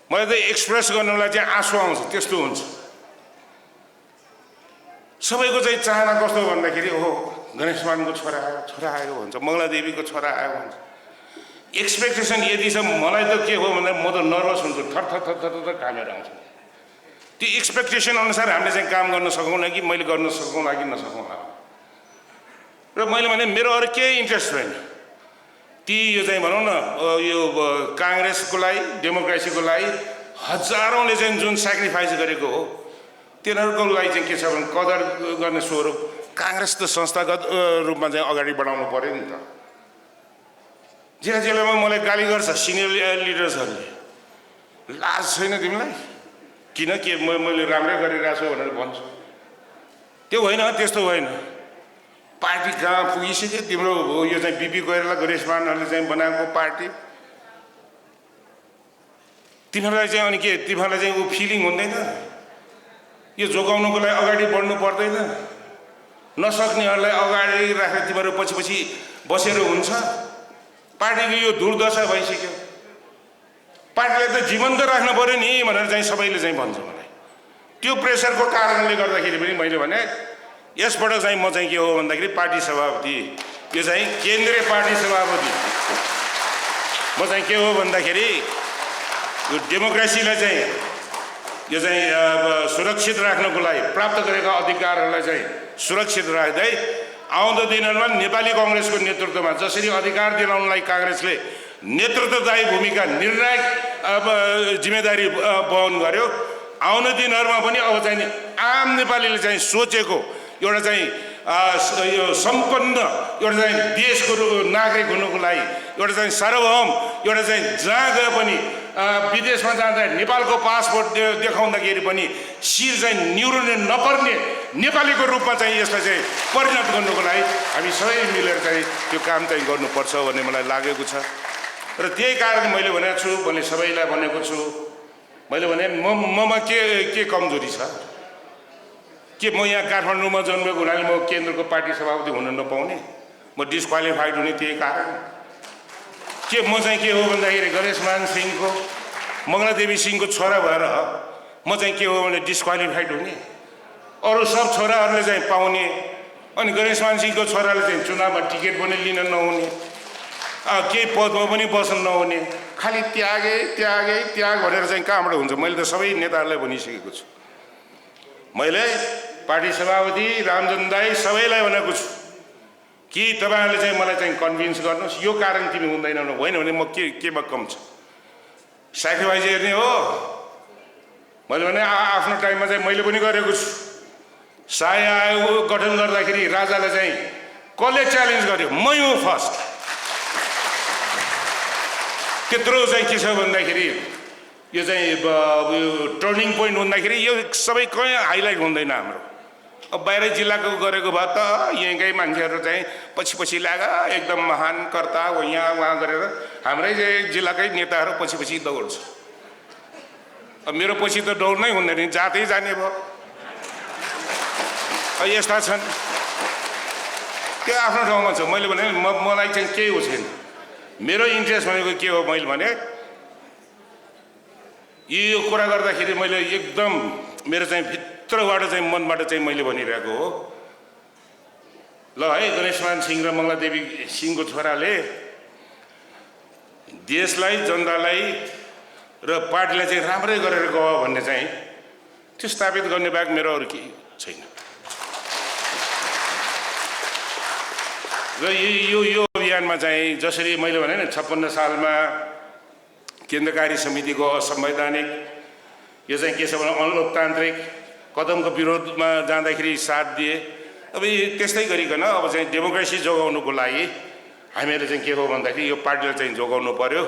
S2: मलाई त एक्सप्रेस गर्नुलाई चाहिँ आँसु आउँछ, त्यस्तो हुन्छ। सबैको चाहिँ चाहना कस्तो भन्दाखेरि हो गणेशमानको छोरा आयो भन्छ, मङ्गलादेवीको छोरा आयो भन्छ। एक्सपेक्टेसन यदि छ मलाई त के हो भन्दा म त नर्भस हुन्छु, थर कामेर आउँछ। त्यो एक्सपेक्टेसन अनुसार हामीले चाहिँ काम गर्न सकौँला कि मैले गर्न सकौँला कि नसकौँला। र मैले भने मेरो अरू केही इन्ट्रेस्ट छैन। ती यो चाहिँ भनौँ न यो काङ्ग्रेसको लागि डेमोक्रेसीको लागि हजारौँले चाहिँ जुन सेक्रिफाइस गरेको हो तिनीहरूको लागि चाहिँ के छ भने कदर गर्ने स्वरूप काङ्ग्रेस त संस्थागत रूपमा चाहिँ अगाडि बढाउनु पर्यो नि त। जिल्ला जिल्लामा मलाई गाली गर्छ सिनियर लिडर्सहरूले, लाज छैन तिमीलाई? किन के मैले राम्रै गरिरहेको छु भनेर भन्छु। त्यो होइन, त्यस्तो होइन। पार्टी कहाँ पुगिसक्यो तिम्रो यो चाहिँ बिपी कोइराला गणेशमानहरूले चाहिँ बनाएको पार्टी। तिमीहरूलाई चाहिँ अनि के तिमीहरूलाई चाहिँ ऊ फिलिङ हुँदैन? यो जोगाउनुको लागि अगाडि बढ्नु पर्दैन? नसक्नेहरूलाई अगाडि राखेर तिमीहरू पछि पछि बसेर हुन्छ? पार्टीको यो दुर्दशा भइसक्यो। पार्टीलाई त जीवन्त राख्नु पर्यो नि भनेर चाहिँ सबैले चाहिँ भन्छ मलाई। त्यो प्रेसरको कारणले गर्दाखेरि पनि मैले भने यसपटक चाहिँ म चाहिँ के हो भन्दाखेरि पार्टी सभापति, यो चाहिँ केन्द्रीय पार्टी सभापति, म चाहिँ के हो भन्दाखेरि यो डेमोक्रेसीलाई चाहिँ यो चाहिँ सुरक्षित राख्नको लागि प्राप्त गरेका अधिकारहरूलाई चाहिँ सुरक्षित राख्दै आउँदो दिनहरूमा नेपाली कङ्ग्रेसको नेतृत्वमा जसरी अधिकार दिलाउनलाई काङ्ग्रेसले नेतृत्वदायी भूमिका निर्णायक जिम्मेदारी वहन गर्यो, आउने दिनहरूमा पनि अब चाहिँ आम नेपालीले चाहिँ सोचेको एउटा चाहिँ यो सम्पन्न एउटा चाहिँ देशको नागरिक हुनुको लागि एउटा चाहिँ सार्वभौम एउटा चाहिँ जहाँ गए पनि विदेशमा जाँदा नेपालको पासपोर्ट देखाउँदाखेरि पनि शिर चाहिँ निहुर्ने नपर्ने नेपालीको रूपमा चाहिँ यसलाई चाहिँ परिणत गर्नुको लागि हामी सबै मिलेर चाहिँ त्यो काम चाहिँ गर्नुपर्छ भन्ने मलाई लागेको छ। र त्यही कारण मैले भनेको छु, मैले सबैलाई भनेको छु, मैले भने ममा के कमजोरी छ? के म यहाँ काठमाडौँमा जन्मेको हुनाले म केन्द्रको पार्टी सभापति हुन नपाउने? म डिस्क्वालिफाइड हुने त्यही कारण के म चाहिँ के हो भन्दाखेरि गणेशमान सिंहको मङ्गलादेवी सिंहको छोरा भएर म चाहिँ के हो भने डिस्क्वालिफाइड हुने? अरू सब छोराहरूले चाहिँ पाउने अनि गणेशमान सिंहको छोराले चाहिँ चुनावमा टिकट पनि लिन नहुने, केही पदमा पनि बस्न नहुने, खालि त्याग भनेर चाहिँ कहाँबाट हुन्छ? मैले त सबै नेताहरूलाई भनिसकेको छु। मैले पार्टी सभापति रामजन दाई सबैलाई भनेको छु कि तपाईँहरूले चाहिँ मलाई चाहिँ कन्भिन्स गर्नुहोस्, यो कारण तिमी हुँदैन होइन भने म केमा कम छ? सेक्रिफाइस हेर्ने हो? मैले भने आफ्नो टाइममा चाहिँ मैले पनि गरेको छु। साय आयोग गठन गर्दाखेरि राजालाई चाहिँ कसले च्यालेन्ज गर्यो? मै हो फर्स्ट। त्यत्रो चाहिँ के छ भन्दाखेरि यो चाहिँ टर्निङ पोइन्ट हुँदाखेरि यो सबै कहीँ हाइलाइट हुँदैन हाम्रो। अब बाहिर जिल्लाको गरेको भए त यहीँकै मान्छेहरू चाहिँ पछि पछि लाग्यो एकदम महान कर्ता हो यहाँ उहाँ गरेर हाम्रै जिल्लाकै नेताहरू पछि पछि दौड्छ। अब मेरो पछि त दौड्नै हुँदैन, जाँदै जाने भयो। यस्ता छन्, त्यो आफ्नो ठाउँमा छ। मैले भने मलाई चाहिँ केही हो छैन, मेरो इन्ट्रेस्ट भनेको के हो? मैले भने यो कुरा गर्दाखेरि मैले एकदम मेरो चाहिँ भित्रबाट चाहिँ मनबाट चाहिँ मैले भनिरहेको हो। ल है, गणेशमान सिंह र मङ्गलादेवी सिंहको छोराले देशलाई, जनतालाई र पार्टीलाई चाहिँ राम्रै गरेर गयो भन्ने चाहिँ त्यो स्थापित गर्ने बाहेक मेरो अरू केही छैन। र यो अभियानमा चाहिँ जसरी मैले भने नि 56 सालमा केन्द्रकारी समितिको असंवैधानिक यो चाहिँ के छ भने अलोकतान्त्रिक कदमको विरोधमा जाँदाखेरि साथ दिए। अब त्यस्तै गरिकन अब चाहिँ डेमोक्रेसी जोगाउनुको लागि हामीहरूले चाहिँ के हो भन्दाखेरि यो पार्टीलाई चाहिँ जोगाउनु पर्यो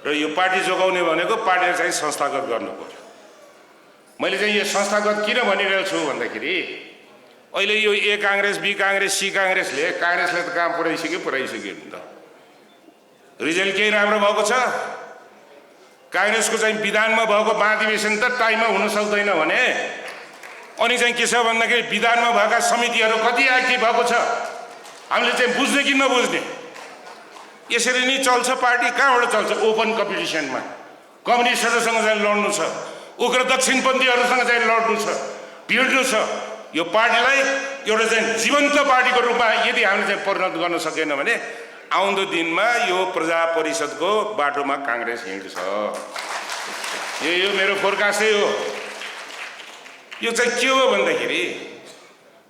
S2: र यो पार्टी जोगाउने भनेको पार्टीलाई चाहिँ संस्थागत गर्नु पर्यो। मैले चाहिँ यो संस्थागत किन भनिरहेको छु भन्दाखेरि अहिले यो ए काङ्ग्रेस, बी काङ्ग्रेस, सी काङ्ग्रेसले त कहाँ पुऱ्याइसक्यो नि त। रिजल्ट केही राम्रो भएको छ? काङ्ग्रेसको चाहिँ विधानमा भएको महाधिवेशन त टाइममा हुन सक्दैन भने अनि चाहिँ के छ भन्दाखेरि विधानमा भएका समितिहरू कति एक्टिभ भएको छ हामीले चाहिँ बुझ्ने कि नबुझ्ने? यसरी नै चल्छ पार्टी? कहाँबाट चल्छ? ओपन कम्पिटिसनमा कम्युनिस्टहरूसँग चाहिँ लड्नु छ, उग्र दक्षिणपन्थीहरूसँग चाहिँ लड्नु छ, भिड्नु छ। यो पार्टीलाई एउटा चाहिँ जीवन्त पार्टीको रूपमा यदि हामीले चाहिँ परिणत गर्न सकेन भने आउँदो दिनमा यो प्रजा परिषदको बाटोमा काङ्ग्रेस हिँड्छ। यो मेरो फोरकास्टै हो। यो चाहिँ के हो भन्दाखेरि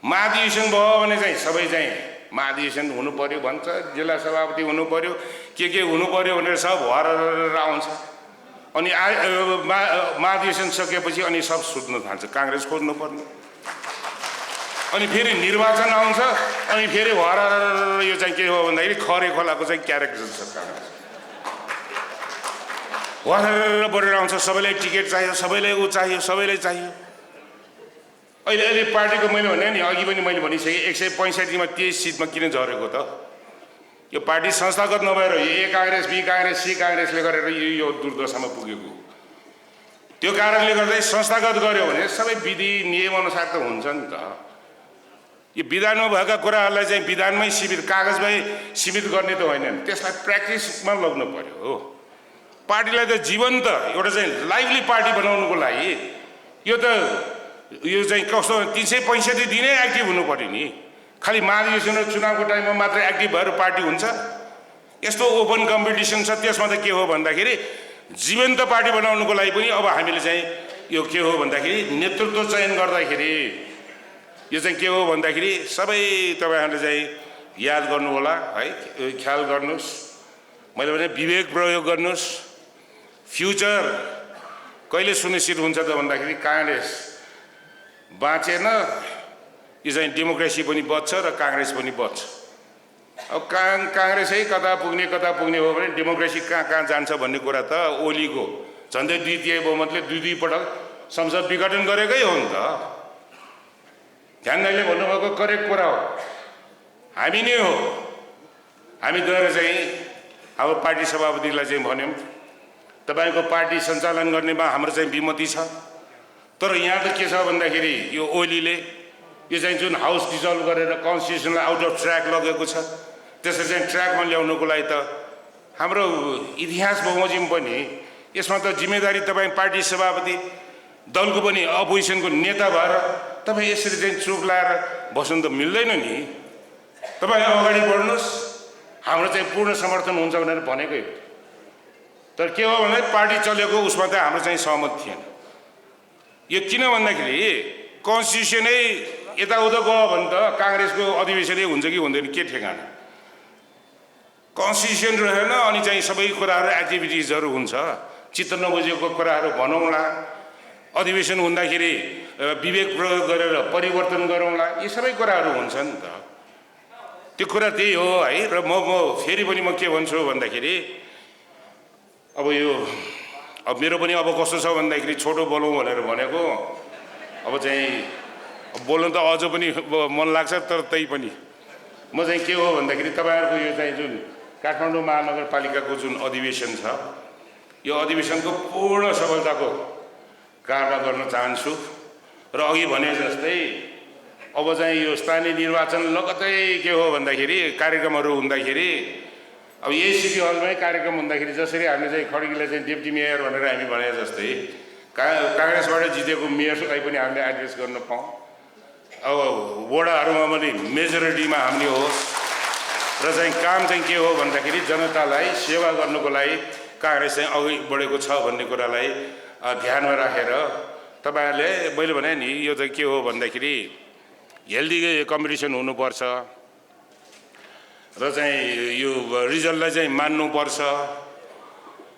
S2: महाधिवेशन भयो भने चाहिँ सबै चाहिँ महाधिवेशन हुनु पर्यो भन्छ, जिल्ला सभापति हुनु पर्यो, के हुनु पर्यो भनेर सब भरेर आउँछ। अनि महाधिवेशन सकेपछि अनि सब सुत्न थाल्छ, काङ्ग्रेस खोज्नु पर्ने। अनि फेरि निर्वाचन आउँछ, अनि फेरि भरेर यो चाहिँ के हो भन्दाखेरि खरे खोलाको चाहिँ क्यारेक्टर छ काङ्ग्रेस। भरेर बढेर आउँछ, सबैलाई टिकट चाहियो, सबैलाई ऊ चाहियो, सबैलाई चाहियो। अहिले पार्टीको मैले भने नि अघि पनि मैले भनिसकेँ 165मा 23 सिटमा किन झरेको त? यो पार्टी संस्थागत नभएर ए काङ्ग्रेस, बी काङ्ग्रेस, सी काङ्ग्रेसले गरेर यो दुर्दशामा पुगेको। त्यो कारणले गर्दा संस्थागत गर्यो भने सबै विधि नियम अनुसार त हुन्छ नि त। यो विधानमा भएका कुराहरूलाई चाहिँ विधानमै सीमित, कागजमै सीमित गर्ने त होइन, त्यसलाई प्र्याक्टिसमा लग्नु पर्यो हो। पार्टीलाई त जीवन्त एउटा चाहिँ लाइभली पार्टी बनाउनुको लागि यो चाहिँ कस्तो 365 दिनै एक्टिभ हुनु पर्यो नि। खालि महाधिवेशन र चुनावको टाइममा मात्र एक्टिभ भएर पार्टी हुन्छ? यस्तो ओपन कम्पिटिसन छ, त्यसमा त के हो भन्दाखेरि जीवन्त पार्टी बनाउनुको लागि पनि अब हामीले चाहिँ यो के हो भन्दाखेरि नेतृत्व चयन गर्दाखेरि यो चाहिँ के हो भन्दाखेरि सबै तपाईँहरूले चाहिँ याद गर्नु होला है, ख्याल गर्नुहोस्। मैले भने विवेक प्रयोग गर्नुहोस्। फ्युचर कहिले सुनिश्चित हुन्छ त भन्दाखेरि काङ्ग्रेस बाँचेन, यो चाहिँ डेमोक्रेसी पनि बच्छ र काङ्ग्रेस पनि बच्छ। अब काङ्ग्रेसै कता पुग्ने हो भने डेमोक्रेसी कहाँ जान्छ भन्ने कुरा त ओलीको झन्डै 2/3 बहुमतले 2 पटक संसद विघटन गरेकै हो नि त। ध्यान दाइले भन्नुभएको करेक्ट कुरा हो। हामी नै हो, हामी गएर चाहिँ अब पार्टी सभापतिलाई चाहिँ भन्यौँ तपाईँको पार्टी सञ्चालन गर्नेमा हाम्रो चाहिँ विमति छ। तर यहाँ त के छ भन्दाखेरि यो ओलीले यो चाहिँ जुन हाउस डिजल्भ गरेर कन्स्टिट्युसनलाई आउट अफ ट्र्याक लगेको छ, त्यसरी चाहिँ ट्र्याकमा ल्याउनुको लागि त हाम्रो इतिहास बमोजिम पनि यसमा त जिम्मेदारी तपाईँ पार्टी सभापति, दलको पनि अपोजिसनको नेता भएर तपाईँ यसरी चाहिँ चुप लाएर बस्नु त मिल्दैन नि। तपाईँ अगाडि बढ्नुहोस्, हाम्रो चाहिँ पूर्ण समर्थन हुन्छ भनेर भनेकै हो। तर के हो भने पार्टी चलेको उसमा त हाम्रो चाहिँ सहमत थिएन। यो किन भन्दाखेरि कन्स्टिट्युसनै यताउता गयो भने त काङ्ग्रेसको अधिवेशनै हुन्छ कि हुँदैन के ठेगाना। कन्स्टिट्युसन रहेन, अनि चाहिँ सबै कुराहरू एक्टिभिटिजहरू हुन्छ, चित्त नबुझेको कुराहरू भनौँला, अधिवेशन हुँदाखेरि विवेक प्रयोग गरेर परिवर्तन गरौँला, यी सबै कुराहरू हुन्छ नि त। त्यो कुरा त्यही हो है। र म फेरि पनि म के भन्छु भन्दाखेरि अब मेरो पनि अब कस्तो छ भन्दाखेरि छोटो बोलौँ भनेर भनेको, अब चाहिँ बोल्नु त अझ पनि मन लाग्छ, तर त्यही पनि म चाहिँ के हो भन्दाखेरि तपाईँहरूको यो चाहिँ जुन काठमाडौँ महानगरपालिकाको जुन अधिवेशन छ, यो अधिवेशनको पूर्ण सफलताको कामना गर्न चाहन्छु। र अघि भने जस्तै अब चाहिँ यो स्थानीय निर्वाचन लगतै के हो भन्दाखेरि कार्यक्रमहरू हुँदाखेरि अब यही सिटी हलमै कार्यक्रम हुँदाखेरि जसरी हामीले चाहिँ खड्गीलाई चाहिँ डेप्टी मेयर भनेर हामी भने जस्तै काङ्ग्रेसबाट जितेको मेयरलाई पनि हामीले एड्रेस गर्न पाऊँ। अब वडाहरूमा पनि मेजोरिटीमा हामीले होस् र चाहिँ काम चाहिँ के हो भन्दाखेरि जनतालाई सेवा गर्नुको लागि काङ्ग्रेस चाहिँ अघि बढेको छ भन्ने कुरालाई ध्यानमा राखेर तपाईँहरूले मैले भने नि यो चाहिँ के हो भन्दाखेरि हेल्दी कम्पिटिसन हुनुपर्छ र चाहिँ यो रिजल्टलाई चाहिँ मान्नुपर्छ।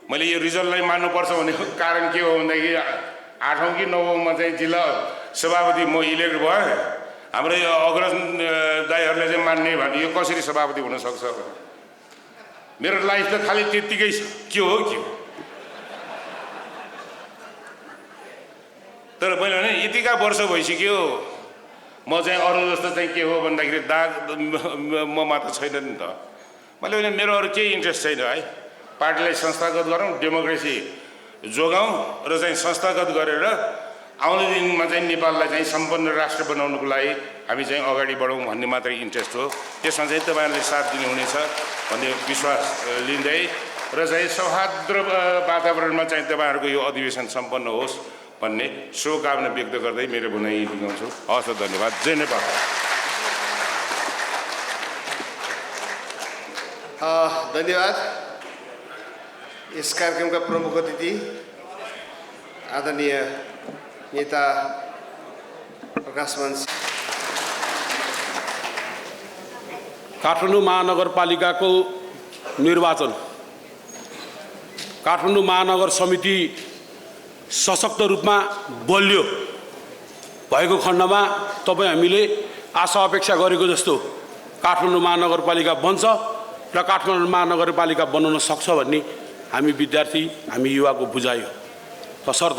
S2: मैले यो रिजल्टलाई मान्नुपर्छ भनेको कारण के हो भन्दाखेरि 8औं कि 9औंमा चाहिँ जिल्ला सभापति म इलेक्ट भएँ। हाम्रो यो अग्रज दाइहरूले चाहिँ मान्ने भने यो कसरी सभापति हुनसक्छ? मेरो लाइफ त खालि त्यत्तिकै छ, के हो के हो। तर मैले भने यतिका वर्ष भइसक्यो, म चाहिँ अरू जस्तो चाहिँ के हो भन्दाखेरि दाग ममा त छैन नि त। मैले भने मेरो अरू केही इन्ट्रेस्ट छैन है। पार्टीलाई संस्थागत गरौँ, डेमोक्रेसी जोगाउँ र चाहिँ संस्थागत गरेर आउने दिनमा चाहिँ नेपाललाई चाहिँ सम्पन्न राष्ट्र बनाउनुको लागि हामी चाहिँ अगाडि बढौँ भन्ने मात्रै इन्ट्रेस्ट हो। त्यसमा चाहिँ तपाईँहरूले साथ दिनुहुनेछ भन्ने विश्वास लिँदै र चाहिँ सौहार्द वातावरणमा चाहिँ तपाईँहरूको यो अधिवेशन सम्पन्न होस् भन्ने शुभकामना व्यक्त गर्दै मेरो भनाइ दिन्छु। हवस्, धन्यवाद। जय नेपाल।
S3: धन्यवाद। इस कार्यक्रमका प्रमुख अतिथि आदरणीय नेता प्रकाश मान
S4: काठमाडौँ महानगरपालिकाको निर्वाचन, काठमाडौँ महानगर समिति सशक्त रूपमा बलियो भएको खण्डमा तपाईँ हामीले आशा अपेक्षा गरेको जस्तो काठमाडौँ महानगरपालिका बन्छ र काठमाडौँ महानगरपालिका बनाउन सक्छ भन्ने हामी विद्यार्थी, हामी युवाको बुझाइ हो। तसर्थ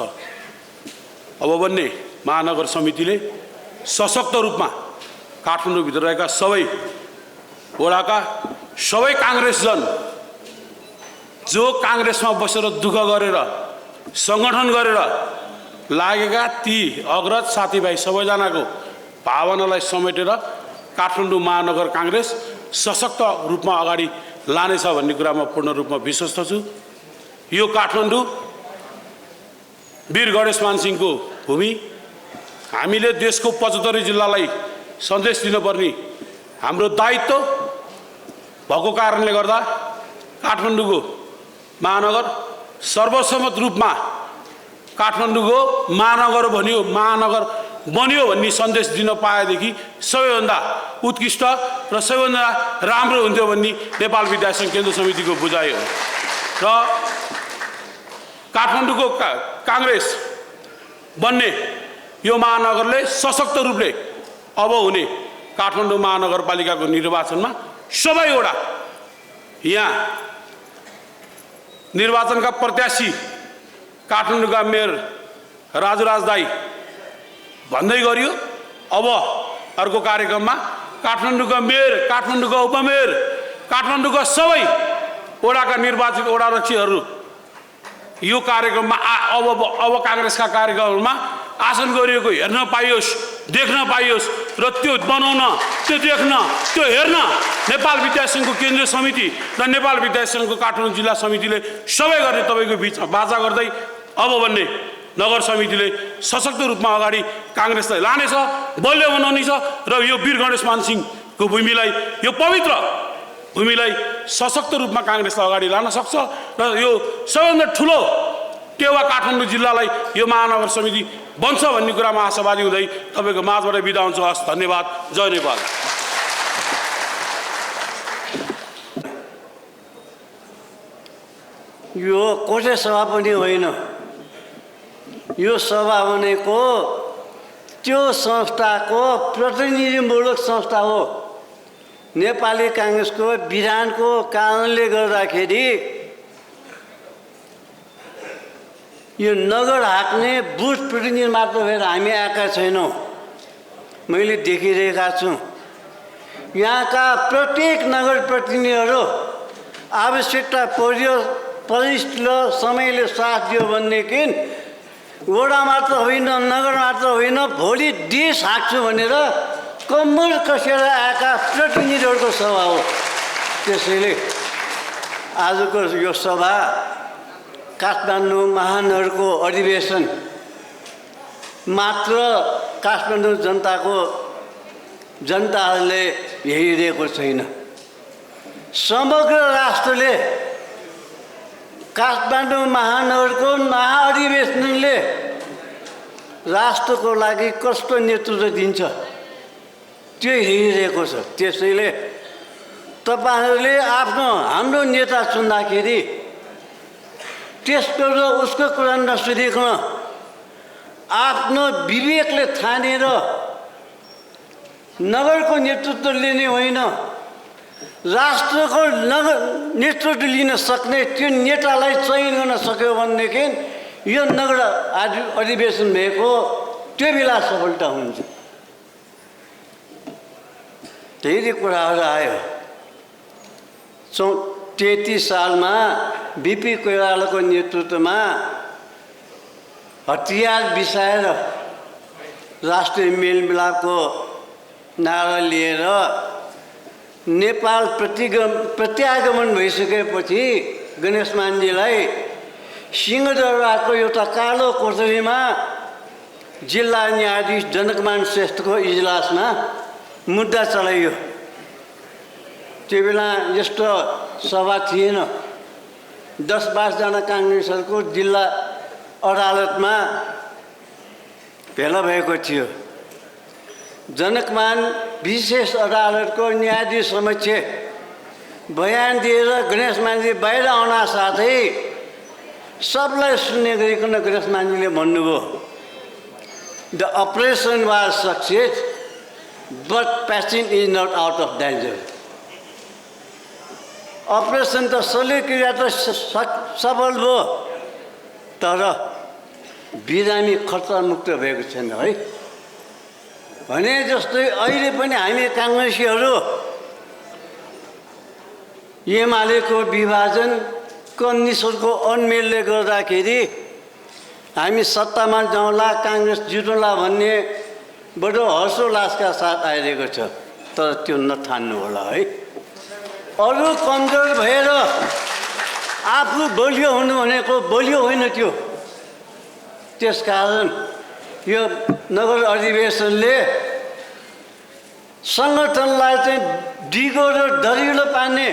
S4: अब बन्ने महानगर समितिले सशक्त रूपमा काठमाडौँभित्र रहेका सबै वडाका सबै काङ्ग्रेसजन जो काङ्ग्रेसमा बसेर दुःख गरेर सङ्गठन गरेर लागेका ती अग्रज साथीभाइ सबैजनाको भावनालाई समेटेर काठमाडौँ महानगर काङ्ग्रेस सशक्त रूपमा अगाडि लानेछ भन्ने कुरामा पूर्ण रूपमा विश्वस्त छु। यो काठमाडौँ वीर गणेशमान सिंहको भूमि, हामीले देशको 75 जिल्लालाई सन्देश दिनुपर्ने हाम्रो दायित्व भएको कारणले गर्दा काठमाडौँको महानगर सर्वसम्मत रूपमा काठमाडौँको महानगर बन्यो भन्ने सन्देश दिन पाएदेखि सबैभन्दा उत्कृष्ट र सबैभन्दा राम्रो हुन्थ्यो भन्ने नेपाल विद्यार्थी सङ्घ केन्द्र समितिको बुझाइ हो। र काठमाडौँको काङ्ग्रेस बन्ने यो महानगरले सशक्त रूपले अब हुने काठमाडौँ महानगरपालिकाको निर्वाचनमा सबैवटा यहाँ निर्वाचनका प्रत्याशी काठमाडौँका मेयर राजुराज दाई भन्दै गरियो। अब अर्को कार्यक्रममा काठमाडौँका मेयर, काठमाडौँका उपमेयर, काठमाडौँका सबै वडाका निर्वाचित वडाध्यक्षहरू यो कार्यक्रममा अब काङ्ग्रेसका कार्यक्रममा आसन गरिएको हेर्न पाइयोस्, देख्न पाइयोस् र त्यो बनाउन, त्यो देख्न, त्यो हेर्न नेपाल विद्यार्थी सङ्घको केन्द्रीय समिति र नेपाल विद्यार्थी सङ्घको काठमाडौँ जिल्ला समितिले सबै गर्ने तपाईँको बिचमा बाचा गर्दै अब भन्ने नगर समितिले सशक्त रूपमा अगाडि काङ्ग्रेसलाई लानेछ, बलियो बनाउनेछ र यो वीर गणेशमान सिंहको भूमिलाई, यो पवित्र भूमिलाई सशक्त रूपमा काङ्ग्रेसलाई अगाडि लान सक्छ र यो सबैभन्दा ठुलो टेवा काठमाडौँ जिल्लालाई यो महानगर समिति बन्छ भन्ने कुरामा आशावादी हुँदै तपाईँको माझबाट बिदा हुन्छ। हस्, धन्यवाद। जय नेपाल।
S5: यो कोटे सभा पनि होइन, यो सभा भनेको त्यो संस्थाको प्रतिनिधिमूलक संस्था हो। नेपाली काङ्ग्रेसको विधानको कारणले गर्दाखेरि यो नगर हाँक्ने बुथ प्रतिनिधि मात्र भएर हामी आएका छैनौँ। मैले देखिरहेका छु यहाँका प्रत्येक नगर प्रतिनिधिहरू आवश्यकता पर्यो, परिस्थिति समयले साथ दियो भनेदेखि वडा मात्र होइन, नगर मात्र होइन, भोलि देश हाँक्छु भनेर कम्मर कसेर आएका प्रतिनिधिहरूको सभा हो। त्यसैले आजको यो सभा काठमाडौँ महानगरको अधिवेशन मात्र काठमाडौँ जनताहरूले हेरिरहेको छैन, समग्र राष्ट्रले काठमाडौँ महानगरको महाअधिवेशनले राष्ट्रको लागि कस्तो नेतृत्व दिन्छ त्यो हेरिरहेको छ। त्यसैले तपाईँहरूले हाम्रो नेता चुन्दाखेरि त्यसको र उसको कुरा नसुनिकन आफ्नो विवेकले ठानेर नगरको नेतृत्व लिने होइन, राष्ट्रको नेतृत्व लिन सक्ने त्यो नेतालाई चयन गर्न सक्यो भनेदेखि यो नगर अधिवेशन भएको त्यो बेला सफलता हुन्छ। धेरै कुराहरू आयो। 33 सालमा बिपी कोइरालाको नेतृत्वमा हतियार बिसाएर राष्ट्रिय मेलमिलापको नारा लिएर नेपाल प्रत्यागमन भइसकेपछि गणेशमानजीलाई सिंहदरबारको एउटा कालो कोठरीमा जिल्ला न्यायाधीश जनकमान श्रेष्ठको इजलासमा मुद्दा चलाइयो। त्यो बेला यस्तो सभा थिएन। 10-12 जना काङ्ग्रेसहरूको जिल्ला अदालतमा भेला भएको थियो। जनकमान विशेष अदालतको न्यायाधीश समक्ष बयान दिएर गणेशमानजी बाहिर आउन साथै सबलाई सुन्ने गरिकन गणेशमानजीले भन्नुभयो, the operation was success but patient is not out of danger. Operation त शल्यक्रिया त सफल भयो, तर बिरामी खतरामुक्त भएको छैन है। भने जस्तै अहिले पनि हामी काङ्ग्रेसीहरू एमालेको विभाजनको निशुल्क अन्मेलले गर्दाखेरि हामी सत्तामा जाउँला, काङ्ग्रेस जितौँला भन्ने बडो हर्षोल्लासका साथ आइरहेको छ, तर त्यो नठान्नु होला है। अरू कमजोर भएर आफू बलियो हुनु भनेको बलियो होइन त्यो। त्यसकारण यो नगर अधिवेशनले सङ्गठनलाई चाहिँ डिगो र दरिलो पार्ने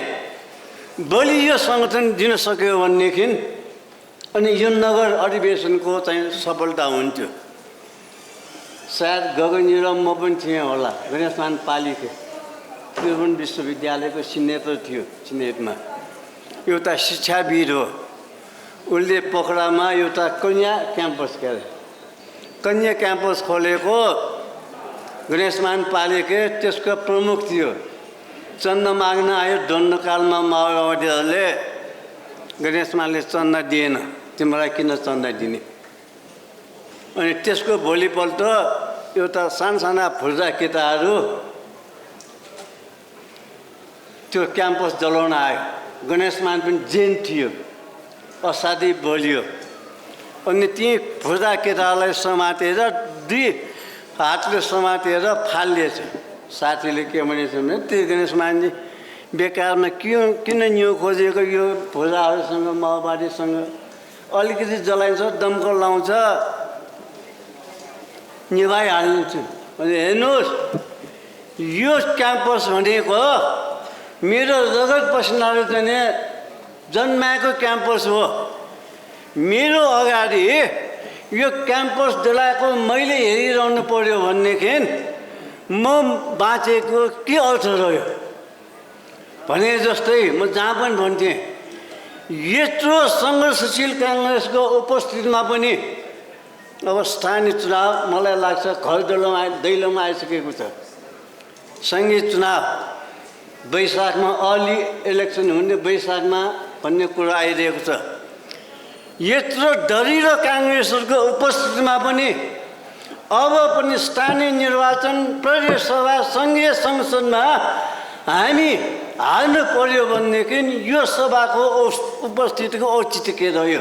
S5: बलियो सङ्गठन दिन सक्यो भनेदेखि अनि यो नगर अधिवेशनको चाहिँ सफलता हुन्थ्यो। सायद गगनी र म पनि थिएँ होला, गणेशमान पालिके त्रिभुवन विश्वविद्यालयको सिनेटर थियो सिनेटमा। एउटा शिक्षाविद हो, उसले पोखरामा एउटा कन्या क्याम्पस कन्या क्याम्पस खोलेको गणेशमान पालिके त्यसको प्रमुख थियो। चन्दा माग्न आयो दण्डकालमा माओवादीहरूले, गणेशमानले चन्दा दिएन, तिमीलाई किन चन्दा दिने। अनि त्यसको भोलिपल्ट एउटा साना फुर्जा केटाहरू त्यो क्याम्पस जलाउन आयो। गणेशमान पनि जेन थियो, असाध्यै बलियो। अनि ती फुर्जा केटालाई समातेर दुई हातले समातेर फालिएछ। साथीले के भनेछ भने, त्यो गणेशमानजी बेकारमा किन न्यु खोजेको, यो फुर्जाहरूसँग माओवादीसँग अलिकति जलाइन्छ, दमकल लाउँछ, निभाइहाल्छु। अनि हेर्नुहोस्, यो क्याम्पस भनेको मेरो रगत पसिनाले चाहिँ जन्माएको क्याम्पस हो। मेरो अगाडि यो क्याम्पस जलाएको मैले हेरिरहनु पर्यो भनेदेखि म बाँचेको के अर्थ रह्यो भने जस्तै म जहाँ पनि भन्थेँ, यत्रो सङ्घर्षशील काङ्ग्रेसको उपस्थितिमा पनि अब स्थानीय चुनाव मलाई लाग्छ घर दैलोमा आइसकेको छ। सङ्घीय चुनाव वैशाखमा अर्ली इलेक्सन हुने वैशाखमा भन्ने कुरा आइरहेको छ। यत्रो दरिलो काङ्ग्रेसहरूको उपस्थितिमा पनि अब पनि स्थानीय निर्वाचन, प्रदेश सभा, सङ्घीय संसदमा हामी हाल्नु पर्यो भनेदेखि यो सभाको उपस्थितिको औचित्य के रह्यो।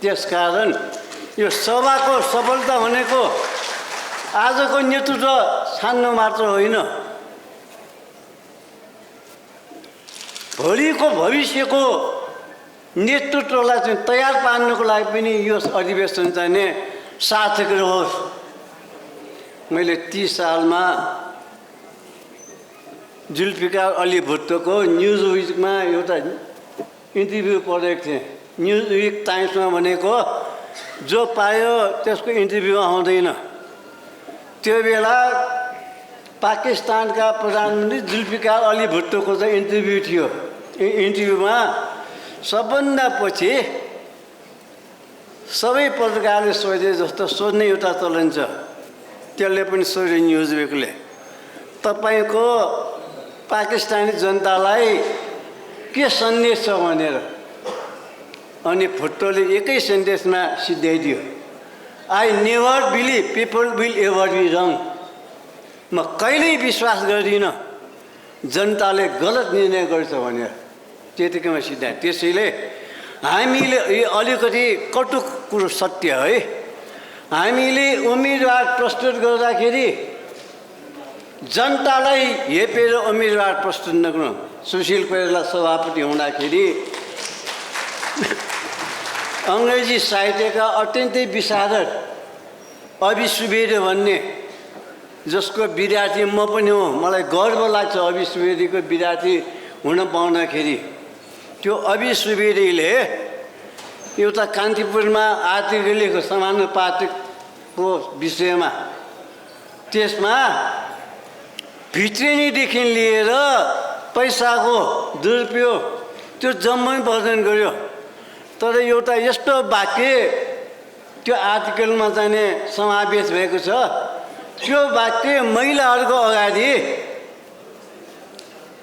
S5: त्यसकारण यो सभाको सफलता भनेको आजको नेतृत्व छान्नु मात्र होइन, भोलिको भविष्यको नेतृत्वलाई चाहिँ तयार पार्नको लागि पनि यो अधिवेशन चाहिँ सार्थक रहोस्। मैले 30 सालमा जुल्फिकार अली भुट्टोको न्युज विकमा एउटा इन्टरभ्यू पढेको थिएँ। न्युज विक टाइम्समा भनेको जो पायो त्यसको इन्टरभ्यू आउँदैन। त्यो बेला पाकिस्तानका प्रधानमन्त्री जुल्फिकार अली भुट्टोको चाहिँ इन्टरभ्यू थियो। इन्टरभ्यूमा सबभन्दा पछि सबै पत्रकारले सोधे जस्तो सोध्ने एउटा चलन छ, त्यसले पनि सोध्यो न्युज विकले, तपाईँको पाकिस्तानी जनतालाई के सन्देश छ भनेर। अनि भुट्टोले एकै सेन्टेन्समा सिद्ध्याइदियो, I never believe people will ever be wrong. म कहिल्यै विश्वास गर्दिनँ जनताले गलत निर्णय गर्छ भनेर, त्यतिकैमा सिद्ध्याए। त्यसैले हामीले यो अलिकति कटु कुरो सत्य है, हामीले उम्मेदवार प्रस्तुत गर्दाखेरि जनतालाई हेपेर उम्मेदवार प्रस्तुत नगर्नु। सुशील कोइराला सभापति हुँदाखेरि अङ्ग्रेजी साहित्यका अत्यन्तै विशारद अभि सुवेदी भन्ने, जसको विद्यार्थी म पनि हो, मलाई गर्व लाग्छ अभि सुवेदीको विद्यार्थी हुन पाउँदाखेरि। त्यो अभि सुवेदीले एउटा कान्तिपुरमा आर्टिकल लेखेको समानुपातिकको विषयमा, त्यसमा भित्रिनीदेखि लिएर पैसाको दुरुपयोग त्यो जम्मै वर्णन गर्यो। तर एउटा यस्तो वाक्य त्यो आर्टिकलमा चाहिँ समावेश भएको छ, त्यो वाक्य महिलाहरूको अगाडि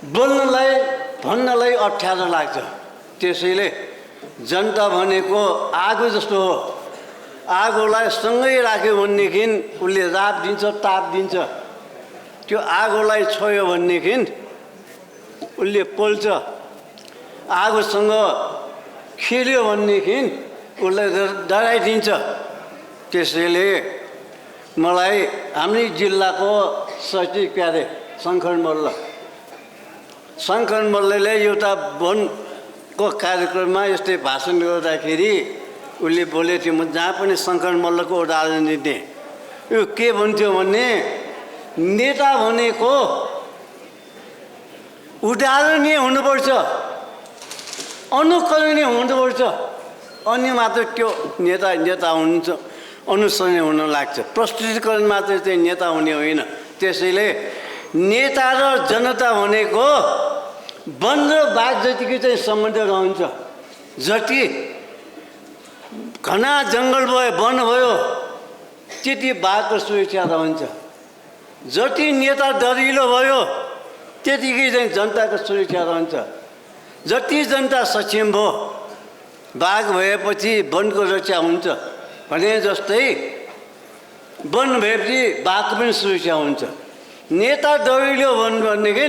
S5: बोल्नलाई भन्नलाई अप्ठ्यारो लाग्छ। त्यसैले जनता भनेको आगो जस्तो हो, आगोलाई सँगै राख्यो भनेदेखि उसले राप दिन्छ, ताप दिन्छ। त्यो आगोलाई छोयो भनेदेखि उसले पोल्छ, आगोसँग खेल्यो भनेदेखि उसलाई डराइदिन्छ। त्यसैले मलाई हाम्रै जिल्लाको सचिव प्यारे शङ्कर मल्लले एउटा वनको कार्यक्रममा यस्तै भाषण गर्दाखेरि उसले बोलेको थियो। म जहाँ पनि शङ्कर मल्लको उदाहरण दिन्थेँ। यो के भन्थ्यो भने नेता भनेको उदाहरणीय हुनुपर्छ, अनुकरणीय हुनुपर्छ, अनि मात्र त्यो नेता हुन्छ, अनुसरणीय हुन लाग्छ। प्रस्तुतिकरण मात्र चाहिँ नेता हुने होइन। त्यसैले नेता र जनता भनेको वन र बाघ जतिकै चाहिँ सम्बन्ध रहन्छ। जति घना जङ्गल भयो, वन भयो, त्यति बाघको सुरक्षा रहन्छ। जति नेता दरिलो भयो त्यतिकै चाहिँ जनताको सुरक्षा रहन्छ। जति जनता सक्षम भयो, बाघ भएपछि वनको रक्षा हुन्छ भने जस्तै वन भएपछि बाघको पनि सुरक्षा हुन्छ। नेता दरिलो भनेदेखि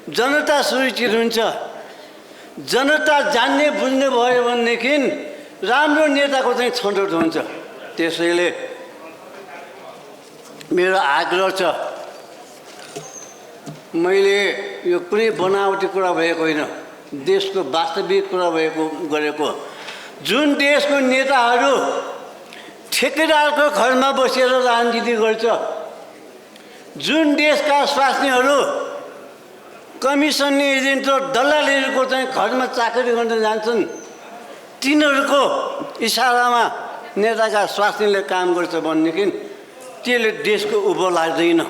S5: जनता सुरक्षित हुन्छ। जनता जान्ने बुझ्ने भयो भनेदेखि राम्रो नेताको चाहिँ छनौट हुन्छ। त्यसैले मेरो आग्रह छ, मैले यो कुनै बनावटी कुरा भएको होइन, देशको वास्तविक कुरा गरेको। जुन देशको नेताहरू ठेकेदारको घरमा बसेर राजनीति गर्छ, जुन देशका स्वास्नीहरू कमिसन एजेन्ट र दलालीहरूको चाहिँ घरमा चाकरी गर्न जान्छन्, तिनीहरूको इसारामा नेताका स्वास्नीले काम गर्छ भनेदेखि त्यसले देशको उँभो लाग्दैन।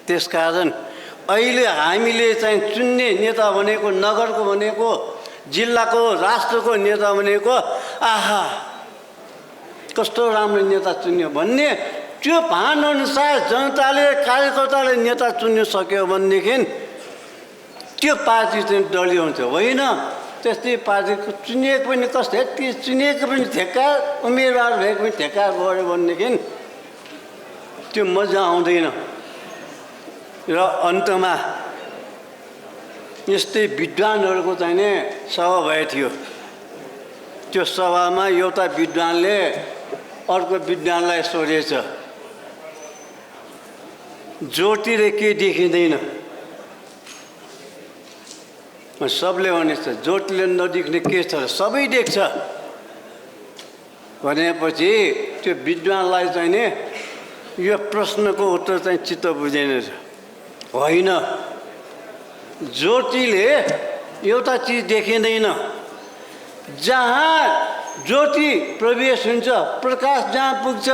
S5: त्यसकारण अहिले हामीले चाहिँ चुन्ने नेता भनेको, नगरको भनेको, जिल्लाको, राष्ट्रको नेता भनेको आहा कस्तो राम्रो नेता चुन्यो भन्ने त्यो भानअनुसार जनताले, कार्यकर्ताले नेता चुन्नु सक्यो भनेदेखि त्यो पार्टी चाहिँ दलीय हुन्छ। होइन त्यस्तै पार्टीको चुनिएको पनि कस्तो चुनिएको पनि ठेक्कार, उम्मेदवार भएको पनि ठेक्कार गऱ्यो भनेदेखि त्यो मजा आउँदैन। र अन्तमा यस्तै विद्वानहरूको चाहिँ नि सभा भएको थियो। त्यो सभामा एउटा विद्वानले अर्को विद्वानलाई सोधेछ, ज्योतिले के देखिँदैन? सबले भनेछ ज्योतिले नदेख्ने के छ, सबै देख्छ भनेपछि त्यो विद्वानलाई चाहिँ नि यो प्रश्नको उत्तर चाहिँ चित्त बुझेन। होइन, ज्योतिले एउटा चिज देखिँदैन। जहाँ ज्योति प्रवेश हुन्छ, प्रकाश जहाँ पुग्छ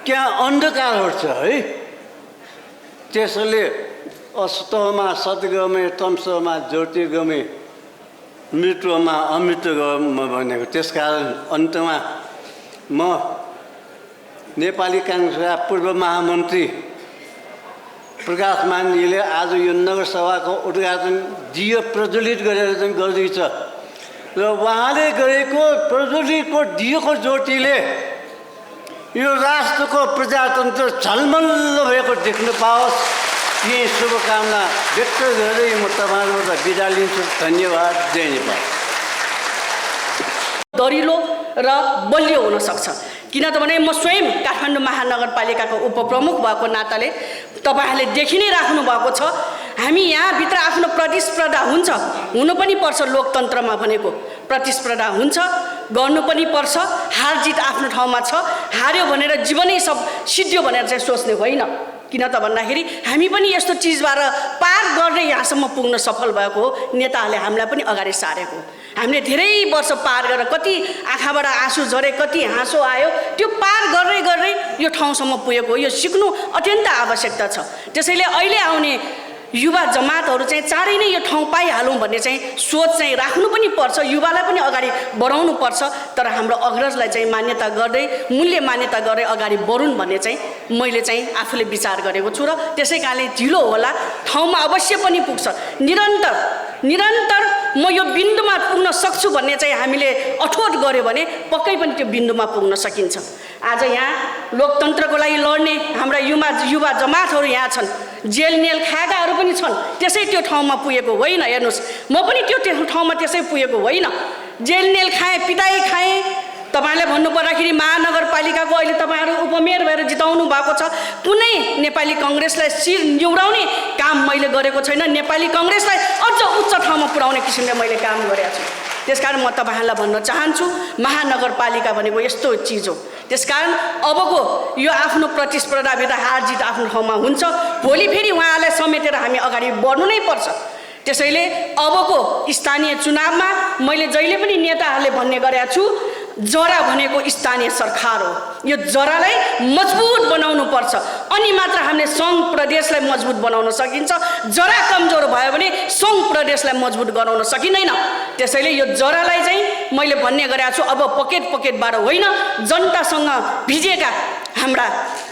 S5: त्यहाँ अन्धकार हट्छ है। त्यसैले अस्तमा सद्गमे, तमसमा ज्योतिर्गमे, मृत्युमा अमृतगम भनेको। त्यसकारण अन्तमा म नेपाली काङ्ग्रेसका पूर्व महामन्त्री प्रकाश मानजीले आज यो नगरसभाको उद्घाटन दियो प्रज्वलित गरेर चाहिँ गर्दैछ र उहाँले गरेको प्रज्वलितको दिएको ज्योतिले यो राष्ट्रको प्रजातन्त्र झलमल्ल भएको देख्न पाओस्, यही शुभकामना व्यक्त गर्दै म तपाईँहरूबाट बिदा लिन्छु। धन्यवाद। जय नेपाल।
S6: दरिलो र बलियो हुन सक्छ, किनभने म स्वयं काठमाडौँ महानगरपालिकाको उपप्रमुख भएको नाताले तपाईँहरूले देखि नै राख्नु भएको छ। हामी यहाँभित्र आफ्नो प्रतिस्पर्धा हुन्छ, हुनु पनि पर्छ। लोकतन्त्रमा भनेको प्रतिस्पर्धा हुन्छ, गर्नु पनि पर्छ। हार जित आफ्नो ठाउँमा छ, हार्यो भनेर जीवनै सब सिद्धियो भनेर चाहिँ सोच्ने होइन। किन त भन्दाखेरि हामी पनि यस्तो चिजबाट पार गर्दै यहाँसम्म पुग्न सफल भएको हो। नेताहरूले हामीलाई पनि अगाडि सारेको हो। हामीले धेरै वर्ष पार गरेर कति आँखाबाट आँसु झरे, कति हाँसो आयो, त्यो पार गर्दै गर्दै यो ठाउँसम्म पुगेको हो। यो सिक्नु अत्यन्त आवश्यकता छ। त्यसैले अहिले आउने युवा जमातहरू चाहिँ चाँडै नै यो ठाउँ पाइहालौँ भन्ने चाहिँ सोच चाहिँ राख्नु पनि पर्छ। युवालाई पनि अगाडि बढाउनु पर्छ। तर हाम्रो अग्रजलाई चाहिँ मान्यता गर्दै, मूल्य मान्यता गर्दै अगाडि बढुन् भन्ने चाहिँ मैले चाहिँ आफूले विचार गरेको छु। र त्यसै कारणले ढिलो होला, ठाउँमा अवश्य पनि पुग्छ। निरन्तर म यो बिन्दुमा पुग्न सक्छु भन्ने चाहिँ हामीले अठोट गऱ्यो भने पक्कै पनि त्यो बिन्दुमा पुग्न सकिन्छ। आज यहाँ लोकतन्त्रको लागि लड्ने हाम्रा युवा जमातहरू यहाँ छन्, जेल नेल खाएकाहरू पनि छन्। त्यसै त्यो ठाउँमा पुगेको होइन। हेर्नुहोस्, म पनि त्यो ठाउँमा त्यसै पुगेको होइन। जेल नेल खाएँ, पिटाइ खाएँ। तपाईँले भन्नु पर्दाखेरि महानगरपालिकाको अहिले तपाईँहरू उपमेयर भएर जिताउनु भएको छ। कुनै नेपाली कङ्ग्रेसलाई शिर निहुराउने काम मैले गरेको छैन। नेपाली कङ्ग्रेसलाई अझ उच्च ठाउँमा पुर्याउने किसिमले मैले काम गरेको छु। त्यसकारण म तपाईँहरूलाई भन्न चाहन्छु, महानगरपालिका भनेको यस्तो चिज हो। त्यसकारण अबको यो आफ्नो प्रतिस्पर्धाभित्र हार जित आफ्नो ठाउँमा हुन्छ। भोलि फेरि उहाँलाई समेटेर हामी अगाडि बढ्नु नै पर्छ। त्यसैले अबको स्थानीय चुनावमा मैले जहिले पनि नेताहरूले भन्ने गरेका छु, जरा भनेको स्थानीय सरकार हो। यो जरालाई मजबुत बनाउनु पर्छ, अनि मात्र हामीले सङ्घ प्रदेशलाई मजबुत बनाउन सकिन्छ। जरा कमजोर भयो भने सङ्घ प्रदेशलाई मजबुत गराउन सकिँदैन। त्यसैले यो जरालाई चाहिँ मैले भन्ने गरेको छु, अब पकेटबाट होइन, जनतासँग भिजेका हाम्रा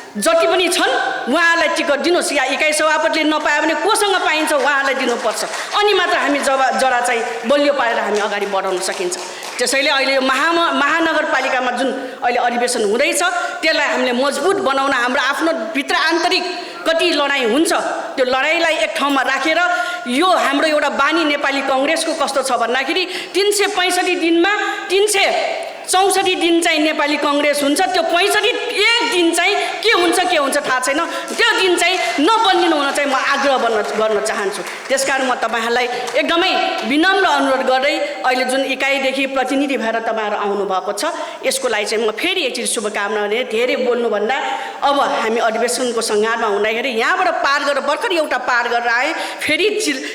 S6: जति पनि छन् उहाँहरूलाई टिकट दिनुहोस्। या इकाइ सभापतिले नपायो भने कोसँग पाइन्छ उहाँहरूलाई दिनुपर्छ। अनि मात्र हामी जरा चाहिँ बलियो पारेर हामी अगाडि बढाउन सकिन्छ। त्यसैले अहिले यो महानगरपालिकामा जुन अहिले अधिवेशन हुँदैछ त्यसलाई हामीले मजबुत बनाउन हाम्रो आफ्नो भित्र आन्तरिक कति लडाइँ हुन्छ, त्यो लडाइँलाई एक ठाउँमा राखेर यो हाम्रो एउटा बानी नेपाली कङ्ग्रेसको कस्तो छ भन्दाखेरि 365 दिनमा 364 दिन चाहिँ नेपाली कङ्ग्रेस हुन्छ। त्यो 65 दिन चाहिँ के हुन्छ थाहा छैन। त्यो दिन चाहिँ नबनिनु हुन चाहिँ म आग्रह गर्न चाहन्छु। त्यसकारण म तपाईँहरूलाई एकदमै विनम्र अनुरोध गर्दै अहिले जुन इकाइदेखि प्रतिनिधि भएर तपाईँहरू आउनुभएको छ यसको लागि चाहिँ म फेरि एकचोटि शुभकामना दिएँ। धेरै बोल्नुभन्दा अब हामी अधिवेशनको सङ्घारमा हुँदाखेरि यहाँबाट पार गरेर भर्खर एउटा पार गरेर आएँ, फेरि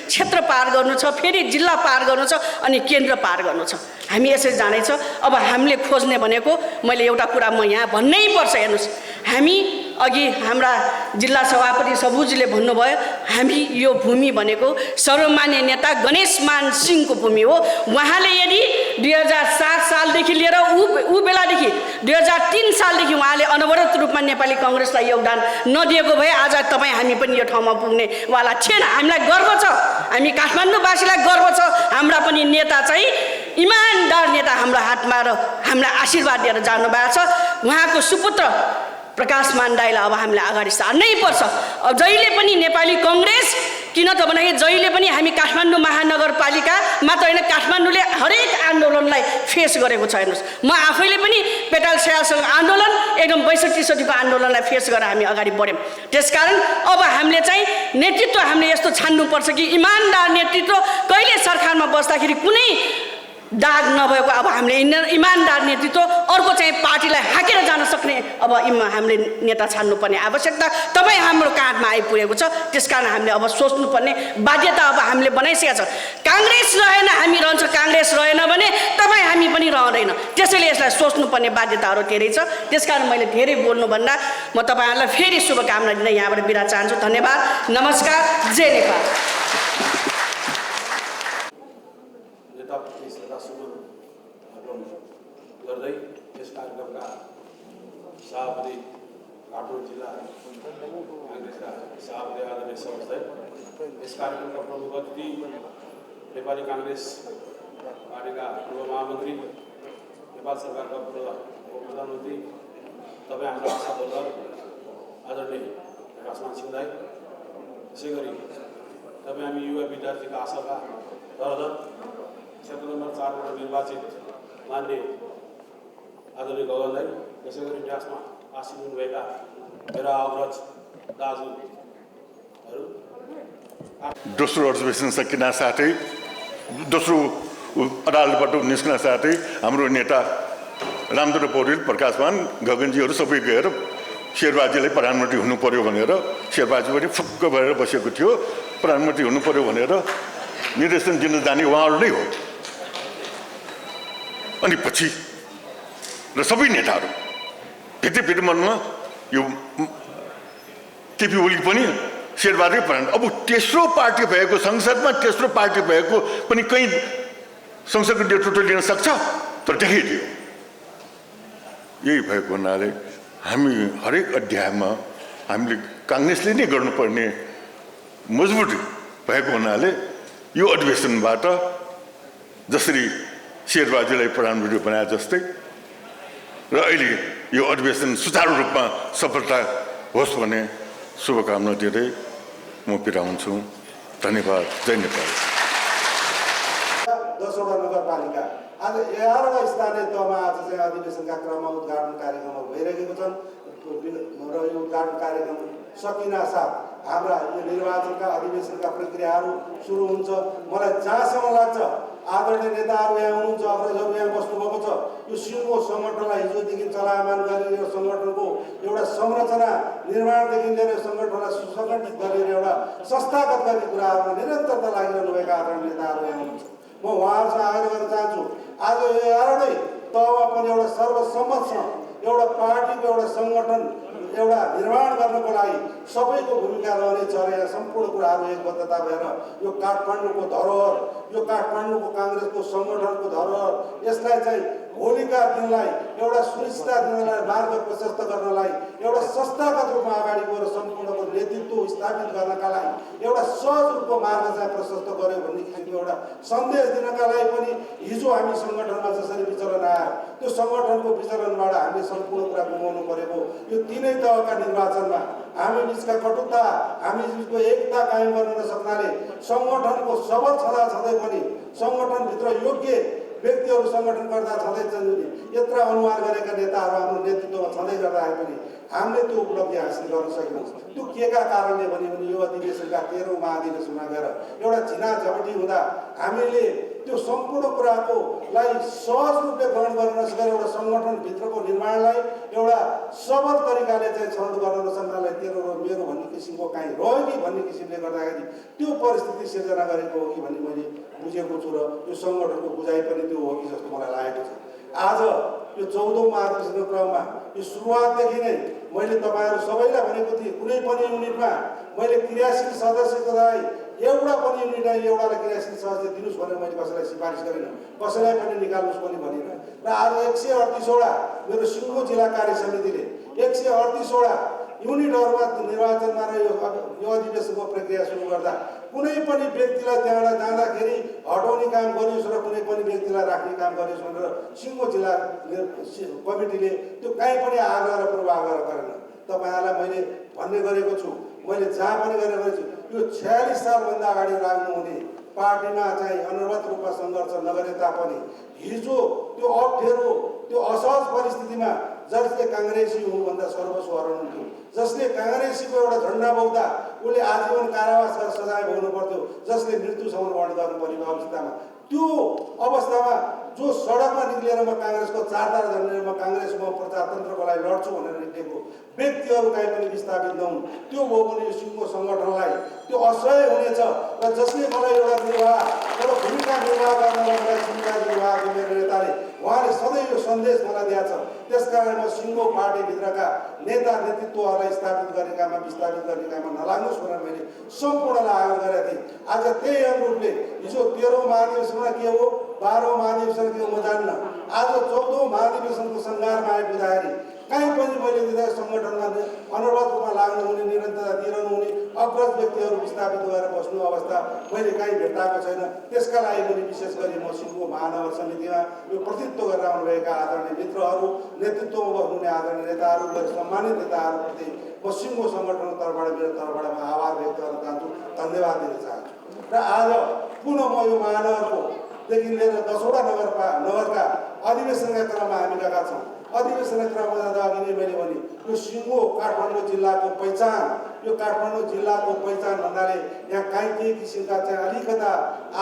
S6: क्षेत्र पार गर्नु छ, फेरि जिल्ला पार गर्नु छ, अनि केन्द्र पार गर्नु छ। हामी यसरी जाँदैछ। अब हामीले खोज्ने भनेको मैले एउटा कुरा म यहाँ भन्नै पर्छ। हेर्नुहोस्, हामी अघि हाम्रा जिल्ला सभापति सबुजीले भन्नुभयो, हामी यो भूमि भनेको सर्वमान्य नेता गणेशमान सिंहको भूमि हो। उहाँले यदि 2007 सालदेखि लिएर ऊ बेलादेखि 2003 सालदेखि उहाँले अनवरत रूपमा नेपाली कङ्ग्रेसलाई योगदान नदिएको भए आज हामी पनि यो ठाउँमा पुग्नेवाला थिएन। हामीलाई गर्व छ, हामी काठमाडौँवासीलाई गर्व छ, हाम्रा पनि नेता चाहिँ इमान्दार नेता हाम्रो हातमा र हामीलाई आशीर्वाद दिएर जानुभएको छ। उहाँको सुपुत्र प्रकाश मान दाइलाई अब हामीले अगाडि सार्नै पर्छ। अब जहिले पनि नेपाली कङ्ग्रेस, किन त भन्दाखेरि जहिले पनि हामी काठमाडौँ महानगरपालिका मात्र होइन, काठमाडौँले हरेक आन्दोलनलाई फेस गरेको छ। हेर्नुहोस्, म आफैले पनि पेटाल स्यालसँग आन्दोलन एकदम 62-63 आन्दोलनलाई फेस गरेर हामी अगाडि बढ्यौँ। त्यसकारण अब हामीले चाहिँ नेतृत्व हामीले यस्तो छान्नुपर्छ कि इमान्दार नेतृत्व, कहिले सरकारमा बस्दाखेरि कुनै दाग नभएको अब हामीले इमान्दार नेतृत्व, अर्को चाहिँ पार्टीलाई हाकेर जान सक्ने अब हामीले नेता छान्नुपर्ने आवश्यकता तपाईँ हाम्रो काँधमा आइपुगेको छ। त्यसकारण हामीले अब सोच्नुपर्ने बाध्यता अब हामीले बनाइसकेका छ। काङ्ग्रेस रहेन हामी रहन्छ, काङ्ग्रेस रहेन भने तपाईँ हामी पनि रहँदैन। त्यसैले यसलाई सोच्नुपर्ने बाध्यताहरू धेरै छ। त्यसकारण मैले धेरै बोल्नुभन्दा म तपाईँहरूलाई फेरि शुभकामना दिन यहाँबाट बिदा चाहन्छु। धन्यवाद, नमस्कार, जय नेपाल।
S4: गर्दै यस कार्यक्रमका सभापति काठमाडौँ जिल्ला काङ्ग्रेसका सभापति आदरणीय सदस्य, यस कार्यक्रमका प्रमुख अतिथि नेपाली काङ्ग्रेस पार्टीका पूर्व महामन्त्री, नेपाल सरकारका पूर्व प्रधानमन्त्री, तपाईँ हाम्रो आशा बोल्डर आदरणीय प्रकाशमान सिंह दाइ, त्यसै गरी तपाईँ हामी युवा विद्यार्थीका आशाका धरधर क्षेत्र नम्बर 4बाट निर्वाचित मान्य आदरणीय गगन दाइ, त्यसै गरी ड्यासमा आसीन हुनुभएका मेरा अग्रज दाजुहरू,
S7: दोस्रो अधिवेशन सकिन साथै दोस्रो अदालतबाट निस्कन साथै हाम्रो नेता रामचन्द्र पौडेल, प्रकाशमान, गगनजीहरू सबै गएर शेरबाजीलाई प्रधानमन्त्री हुनु पर्यो भनेर शेरबाजी पनि फुक्क भएर बसेको थियो। प्रधानमन्त्री हुनु पर्यो भनेर निर्देशन दिन जाने उहाँहरू नै हो। अनि पछि र सबै नेताहरू भित्र मनमा यो केपी ओली पनि शेरबहादुर प्रधान। अब तेस्रो पार्टी भएको संसदमा तेस्रो पार्टी भएको पनि कहीँ संसदको नेतृत्व लिन सक्छ, तर देखाइदियो। यही भएको हुनाले हामी हरेक अध्यायमा हामीले काङ्ग्रेसले नै गर्नुपर्ने मजबुती भएको हुनाले यो अधिवेशनबाट जसरी शेरबाजीलाई प्रधानमन्त्री बनाए जस्तै र अहिले यो अधिवेशन सुचारू रूपमा सफलता होस् भन्ने शुभकामना दिँदै म बिदा हुन्छु। धन्यवाद। जय नेपाल।
S8: 10वटा नगरपालिका आज 11वटा स्थानीय तहमा आज चाहिँ अधिवेशनका क्रममा उद्घाटन कार्यक्रमहरू भइरहेको छन् र यो उद्घाटन कार्यक्रम सकिनासाथ हाम्रा यो निर्वाचनका अधिवेशनका प्रक्रियाहरू सुरु हुन्छ। मलाई जहाँसम्म लाग्छ आदरणीय नेताहरू यहाँ हुनुहुन्छ, अग्रजहरू यहाँ बस्नुभएको छ। यो सिङ्गो सङ्गठनलाई हिजोदेखि चलायमान गरेर यो सङ्गठनको एउटा संरचना निर्माणदेखि लिएर सङ्गठनलाई सुसङ्गठित गरेर एउटा संस्थागत गर्ने कुराहरूमा निरन्तरता लागिरहनुभएका आदरणीय नेताहरू यहाँ हुनुहुन्छ। म उहाँहरूसँग आग्रह गर्न चाहन्छु, आज यो 11वटै तहमा पनि एउटा सर्वसम्मतसँग एउटा पार्टीको एउटा सङ्गठन एउटा निर्माण गर्नको लागि सबैको भूमिका रहनेछ र यहाँ सम्पूर्ण कुराहरू एकबद्धता भएर यो काठमाडौँको धरोहर, यो काठमाडौँको काङ्ग्रेसको सङ्गठनको धरोहर, यसलाई चाहिँ भोलिका दिनलाई एउटा सुनिश्चितता दिनलाई मार्ग प्रशस्त गर्नलाई एउटा संस्थागत रूपमा अगाडि गएर सम्पूर्णको नेतृत्व स्थापित गर्नका लागि एउटा सहज रूपको मार्ग चाहिँ प्रशस्त गर्यो भन्ने किसिमको एउटा सन्देश दिनका लागि पनि हिजो हामी सङ्गठनमा जसरी विचलन आयो त्यो सङ्गठनको विचलनबाट हामीले सम्पूर्ण कुरा गुमाउनु परेको यो तीनै तहका निर्वाचनमा हामी बिचका कटुता, हामी बिचको एकता कायम गर्न नसक्नाले सङ्गठनको सबल छँदै पनि सङ्गठनभित्र योग्य व्यक्तिहरू सङ्गठन गर्दा छँदै यत्र अनुहार गरेका नेताहरू हाम्रो नेतृत्वमा छँदै गर्दाखेरि पनि हामीले त्यो उपलब्धि हासिल गर्न सकेनौँ। त्यो केका कारणले भने यो अधिवेशनका 13औँ महाधिवेशनमा गएर एउटा झिनाझपटी हुँदा हामीले त्यो सम्पूर्ण कुराकोलाई सहज रूपले ग्रहण गर्न नसकेर एउटा सङ्गठनभित्रको निर्माणलाई एउटा सबल तरिकाले चाहिँ छनौट गर्न नसक्नालाई तेरो र मेरो भन्ने किसिमको काहीँ रह्यो कि भन्ने किसिमले गर्दाखेरि त्यो परिस्थिति सिर्जना गरेको हो कि भन्ने मैले बुझेको छु र यो सङ्गठनको बुझाइ पनि त्यो हो कि जस्तो मलाई लागेको छ। आज यो 14औँ महाधिवेशनको क्रममा यो सुरुवातदेखि नै मैले तपाईँहरू सबैलाई भनेको थिएँ, कुनै पनि युनिटमा मैले क्रियाशील सदस्यको लागि एउटा पनि युनिटलाई एउटालाई क्रियाशील सदस्य दिनुहोस् भनेर मैले कसैलाई सिफारिस गरिनँ, कसैलाई पनि निकाल्नुहोस् पनि भनिनँ। र आज 138वटा मेरो सिङ्गो जिल्ला कार्य समितिले 138वटा युनिटहरूमा निर्वाचनमा र यो अधिवेशनको प्रक्रिया सुरु गर्दा कुनै पनि व्यक्तिलाई त्यहाँबाट जाँदाखेरि हटाउने काम गरियोस् र कुनै पनि व्यक्तिलाई राख्ने काम गरियोस् भनेर सिङ्गो जिल्ला कमिटीले त्यो कहीँ पनि आग्रह र पूर्वाग्रह गरेन। तपाईँहरूलाई मैले भन्ने गरेको छु, मैले जहाँ पनि गरेको छु, यो 46 सालभन्दा अगाडि लाग्नुहुने पार्टीमा चाहिँ अनवरत रूपमा सङ्घर्ष नगरे तापनि हिजो त्यो अप्ठ्यारो त्यो असहज परिस्थितिमा जसले काङ्ग्रेसी हुनुभन्दा सर्वस्व हराउनुहुन्थ्यो, जसले काङ्ग्रेसीको एउटा झन्डा बोक्दा उसले आजीवन कारावास गरेर सजाय भोग्नु पर्थ्यो, जसले मृत्युसम्म वर्ण गर्नु परेको अवस्थामा त्यो अवस्थामा जो सडकमा निक्लिएर म काङ्ग्रेसको 4 तारा झन्डेर म काङ्ग्रेसको प्रजातन्त्रको लागि लड्छु भनेर निक्लेको व्यक्तिहरू कहीँ पनि विस्थापित नहुन्। त्यो भयो भने यो सिङ्गो सङ्गठनलाई त्यो असह्य हुनेछ र जसले मलाई एउटा भूमिका निर्वाह गर्नलाई मलाई जिम्मेवारी निर्वाह गर्ने नेताले उहाँले सधैँ यो सन्देश मलाई दिएको छ। त्यसकारण म सिङ्गो पार्टीभित्रका नेता नेतृत्वहरूलाई स्थापित गर्ने काममा विस्थापित गर्ने काममा नलाग्नुहोस् भनेर मैले सम्पूर्णलाई आग्रह गरेको थिएँ। आज त्यही अनुरूपले हिजो 13औँ महाधिवेशनमा के हो, 12औँ महाधिवेशन के हो म जान्न, आज 14औँ महाधिवेशनको सङ्घारमा आइपुग्दाखेरि कहीँ पनि मैले दिँदा सङ्गठनमा अनवरत रूपमा लाग्नुहुने, निरन्तरता दिइरहनु हुने अग्रज व्यक्तिहरू विस्थापित भएर बस्नु अवस्था मैले कहीँ भेट्टाएको छैन। त्यसका लागि पनि विशेष गरी म सिङ्गो महानगर समितिमा यो प्रतिनिधित्व गरेर आउनुभएका आदरणीय मित्रहरू, नेतृत्वमा बस्नुहुने आदरणीय नेताहरू, सम्मानित नेताहरूप्रति म सिङ्गो सङ्गठनको तर्फबाट मेरो तर्फबाट म आभार व्यक्त गर्न चाहन्छु, धन्यवाद दिन चाहन्छु। र आज पुनः म यो महानगरकोदेखि लिएर 10वटा नगरका अधिवेशनका क्रममा हामी गएका छौँ। अधिवेशनका क्रममा जाँदा अघि नै मैले भने यो सिङ्गो काठमाडौँ जिल्लाको पहिचान, यो काठमाडौँ जिल्लाको पहिचान भन्नाले यहाँ काहीँ केही किसिमका चाहिँ अलिकता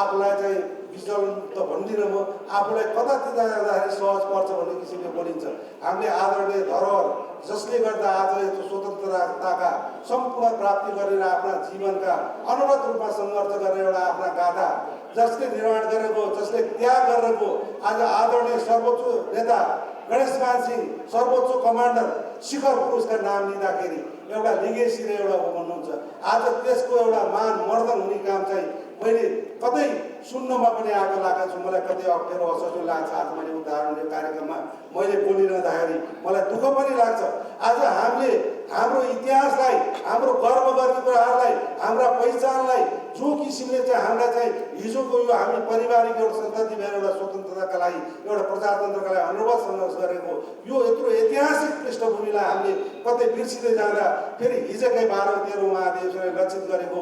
S8: आफूलाई चाहिँ विचलन त भन्दिनँ म, आफूलाई कतातिर जाँदाखेरि सहज पर्छ भन्ने किसिमले बोलिन्छ। हामीले आदरणीय धरोहर जसले गर्दा आज यो स्वतन्त्रताका सम्पूर्ण प्राप्ति गरेर आफ्ना जीवनका अनवरत रूपमा सङ्घर्ष गरेर एउटा आफ्ना गाथा जसले निर्माण गरेको, जसले त्याग गरेको, आज आदरणीय सर्वोच्च नेता गणेशमान सिंह, सर्वोच्च कमान्डर शिखर पुरुषका नाम लिँदाखेरि एउटा लिगेसी र एउटा भन्नुहुन्छ। आज त्यसको एउटा मान मर्दन हुने काम चाहिँ मैले कतै सुन्नमा पनि आएको लागेको छु। मलाई कतै अप्ठ्यारो असजिलो लाग्छ। आज मैले उदाहरण यो कार्यक्रममा मैले बोलिरहँदाखेरि मलाई दुःख पनि लाग्छ। आज हामीले हाम्रो इतिहासलाई, हाम्रो गर्व गर्ने कुराहरूलाई, हाम्रा पहिचानलाई जो किसिमले चाहिँ हामीलाई चाहिँ हिजोको यो हामी पारिवारिक एउटा सन्तति भएर एउटा स्वतन्त्रताका लागि, एउटा प्रजातन्त्रका लागि अनवरत सङ्घर्ष गरेको यो यत्रो ऐतिहासिक पृष्ठभूमिलाई हामीले कतै बिर्सिँदै जाँदा फेरि हिजोकै 12-13 महाधिवेशनलाई लक्षित गरेको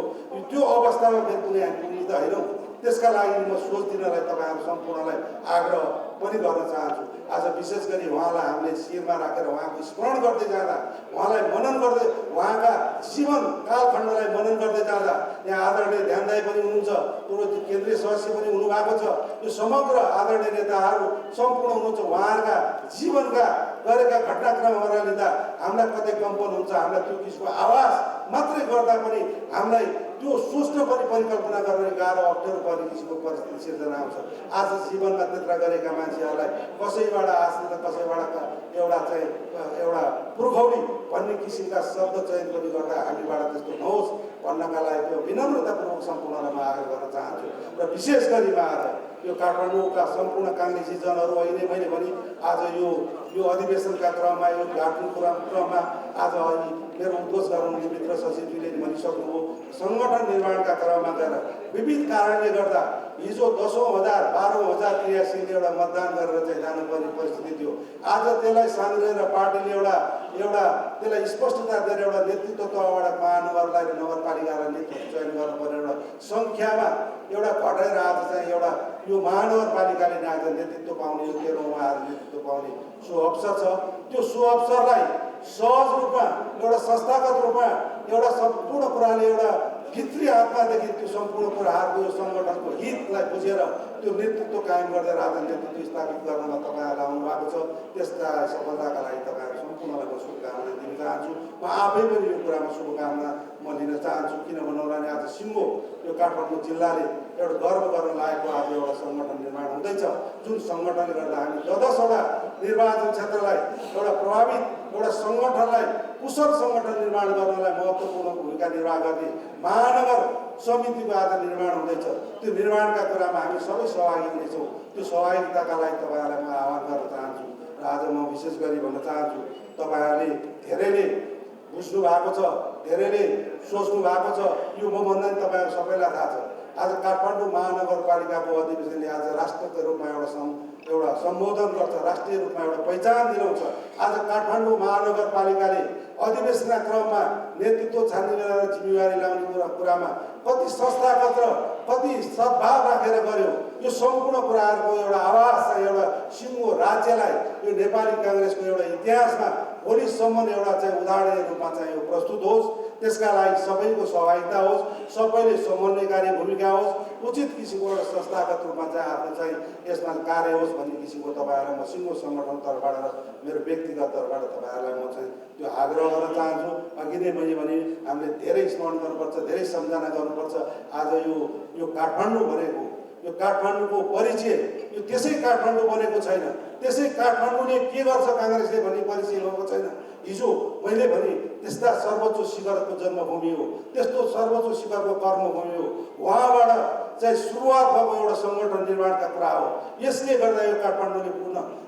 S8: त्यो अवस्थामा फेरि कुनै हामी पुग्नु त होइनौँ। त्यसका लागि म सोच दिनलाई तपाईँहरू सम्पूर्णलाई आग्रह पनि गर्न चाहन्छु। आज विशेष गरी उहाँलाई हामीले शिरमा राखेर उहाँको स्मरण गर्दै जाँदा, उहाँलाई मनन गर्दै, उहाँका जीवन कालखण्डलाई मनन गर्दै जाँदा यहाँ आदरणीय ध्यानदायी पनि हुनुहुन्छ, पूर्व केन्द्रीय सदस्य पनि हुनुभएको छ। यो समग्र आदरणीय नेताहरू सम्पूर्ण हुनुहुन्छ। उहाँहरूका जीवनका गरेका घटनाक्रमहरूलाई लिँदा हामीलाई कतै कम्पन हुन्छ। हामीलाई त्यो किसिमको आवाज मात्रै गर्दा पनि हामीलाई त्यो सोच्न पनि परिकल्पना गर्ने गाह्रो अप्ठ्यारो पर्ने किसिमको परिस्थिति सिर्जना आउँछ। आज जीवनमा त्यत्रा गरेका मान्छेहरूलाई कसैबाट आश्रित, कसैबाट एउटा चाहिँ एउटा पुर्खौली भन्ने किसिमका शब्द चयन पनि गर्दा हामीबाट त्यस्तो नहोस् भन्नका लागि त्यो विनम्रतापूर्वक सम्पूर्णलाई म आग्रह गर्न चाहन्छु। र विशेष गरी आज यो काठमाडौँका सम्पूर्ण काङ्ग्रेसी जनहरू अहिले मैले भने आज यो अधिवेशनका क्रममा, यो घाटको क्रममा आज अहिले मेरो उद्घोष गराउने मित्र सचिवजीले भनिसक्नुभयो, सङ्गठन निर्माणका क्रममा गएर विविध कारणले गर्दा हिजो 10,000 12,000 क्रियाशीलले एउटा मतदान गरेर चाहिँ जानुपर्ने परिस्थिति थियो। आज त्यसलाई साङ्ग्रेर पार्टीले एउटा त्यसलाई स्पष्टता दिएर एउटा नेतृत्व तहबाट महानगरलाई र नगरपालिकालाई नेतृत्व चयन गर्नुपर्ने एउटा सङ्ख्यामा एउटा घटेर आज चाहिँ एउटा यो महानगरपालिकाले नै आज नेतृत्व पाउने, यो 13 उहाँहरू नेतृत्व पाउने सो अवसर छ। त्यो सो अवसरलाई सहज रूपमा एउटा संस्थागत रूपमा एउटा सम्पूर्ण कुराले एउटा भित्री आत्मादेखि त्यो सम्पूर्ण कुराहरूको यो सङ्गठनको हितलाई बुझेर त्यो नेतृत्व कायम गर्दै आज नेतृत्व स्थापित गर्नमा तपाईँहरूलाई आउनु भएको छ। त्यसका सफलताका लागि तपाईँहरू सम्पूर्णलाई म शुभकामना दिन चाहन्छु। म आफै पनि यो कुरामा शुभकामना म लिन चाहन्छु। किन भन्नुलाई आज सिङ्गो यो काठमाडौँ जिल्लाले एउटा गर्व गर्न लागेको आज एउटा सङ्गठन निर्माण हुँदैछ, जुन सङ्गठनले गर्दा हामी 10वटा निर्वाचन क्षेत्रलाई एउटा प्रभावित एउटा सङ्गठनलाई कुशल सङ्गठन निर्माण गर्नलाई महत्त्वपूर्ण भूमिका निर्वाह गर्ने महानगर समितिको आज निर्माण हुँदैछ। त्यो निर्माणका कुरामा हामी सबै सहभागी हुनेछौँ। त्यो सहभागिताका लागि तपाईँहरूलाई म आह्वान गर्न चाहन्छु। र आज म विशेष गरी भन्न चाहन्छु, तपाईँहरूले धेरैले बुझ्नु भएको छ, धेरैले सोच्नु भएको छ। यो मभन्दा नि तपाईँहरू सबैलाई थाहा छ। आज काठमाडौँ महानगरपालिकाको अधिवेशनले आज राष्ट्रको रूपमा एउटा सम्बोधन गर्छ, राष्ट्रिय रूपमा एउटा पहिचान दिलाउँछ। आज काठमाडौँ महानगरपालिकाले अधिवेशनका क्रममा नेतृत्व छान्ने जिम्मेवारी ल्याउने कुरामा कति संस्थागत र कति सद्भाव राखेर गर्यो। यो सम्पूर्ण कुराहरूको एउटा आवाज चाहिँ एउटा सिङ्गो राज्यलाई यो नेपाली काङ्ग्रेसको एउटा इतिहासमा भोलिसम्म एउटा चाहिँ उदाहरणीय रूपमा चाहिँ यो प्रस्तुत होस्। त्यसका लागि सबैको सहभागिता होस्, सबैले समन्वयकारी भूमिका होस्, उचित किसिमको एउटा संस्थागत रूपमा चाहिँ आफ्नो चाहिँ यसमा कार्य होस् भन्ने किसिमको तपाईँहरूलाई म सिङ्गो सङ्गठन तर्फबाट र मेरो व्यक्तिगत तर्फबाट तपाईँहरूलाई म चाहिँ त्यो आग्रह गर्न चाहन्छु। अघि नै मैले भने हामीले धेरै स्मरण गर्नुपर्छ, धेरै सम्झना गर्नुपर्छ। आज यो काठमाडौँ भनेको, यो काठमाडौँको परिचय यो त्यसै काठमाडौँ बनेको छैन, त्यसै काठमाडौँले के गर्छ काङ्ग्रेसले भन्ने परिचय भएको छैन। हिजो मैले भने त्यस्ता सर्वोच्च शिखरको जन्मभूमि हो, त्यस्तो सर्वोच्च शिखरको कर्मभूमि हो। उहाँबाट चाहिँ सुरुवात भएको एउटा सङ्गठन निर्माणका कुरा हो। यसले गर्दा यो काठमाडौँले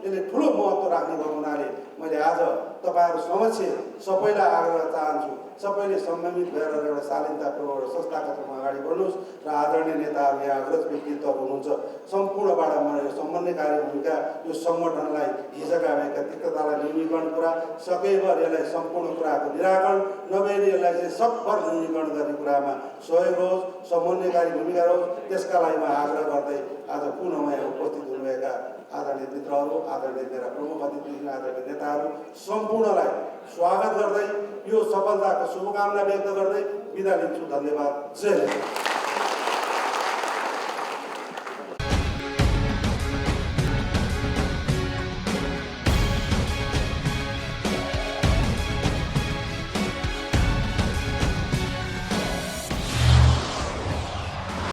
S8: यसले ठुलो महत्त्व राख्ने भएको हुनाले मैले आज तपाईँहरू समक्ष सबैलाई आग्रह चाहन्छु, सबैले संयमित भएर एउटा शालीनतापूर्वक एउटा संस्थागत रूपमा अगाडि बढ्नुहोस्। र आदरणीय नेताहरू यहाँ अग्रज व्यक्तित्वहरू हुनुहुन्छ, सम्पूर्णबाट म यो समन्वयकारी भूमिका यो सङ्गठनलाई हिजोका भएका तिक्ततालाई न्यूनीकरण कुरा सकैभर यसलाई सम्पूर्ण कुराको निराकरण नभए यसलाई चाहिँ सकभर न्यूनीकरण गर्ने कुरामा सहयोग होस्, समन्वयकारी भूमिका होस्। त्यसका लागि म आग्रह गर्दै आज पुनः यहाँ उपस्थित हुनुभएका आदरणीय मित्रहरू, आदरणीय मेरा प्रमुख अतिथि, आदरणीय नेताहरू सम्पूर्णलाई स्वागत गर्दै यो सफलताको शुभकामना व्यक्त गर्दै बिदा लिन्छु। धन्यवाद। जय हिन्द।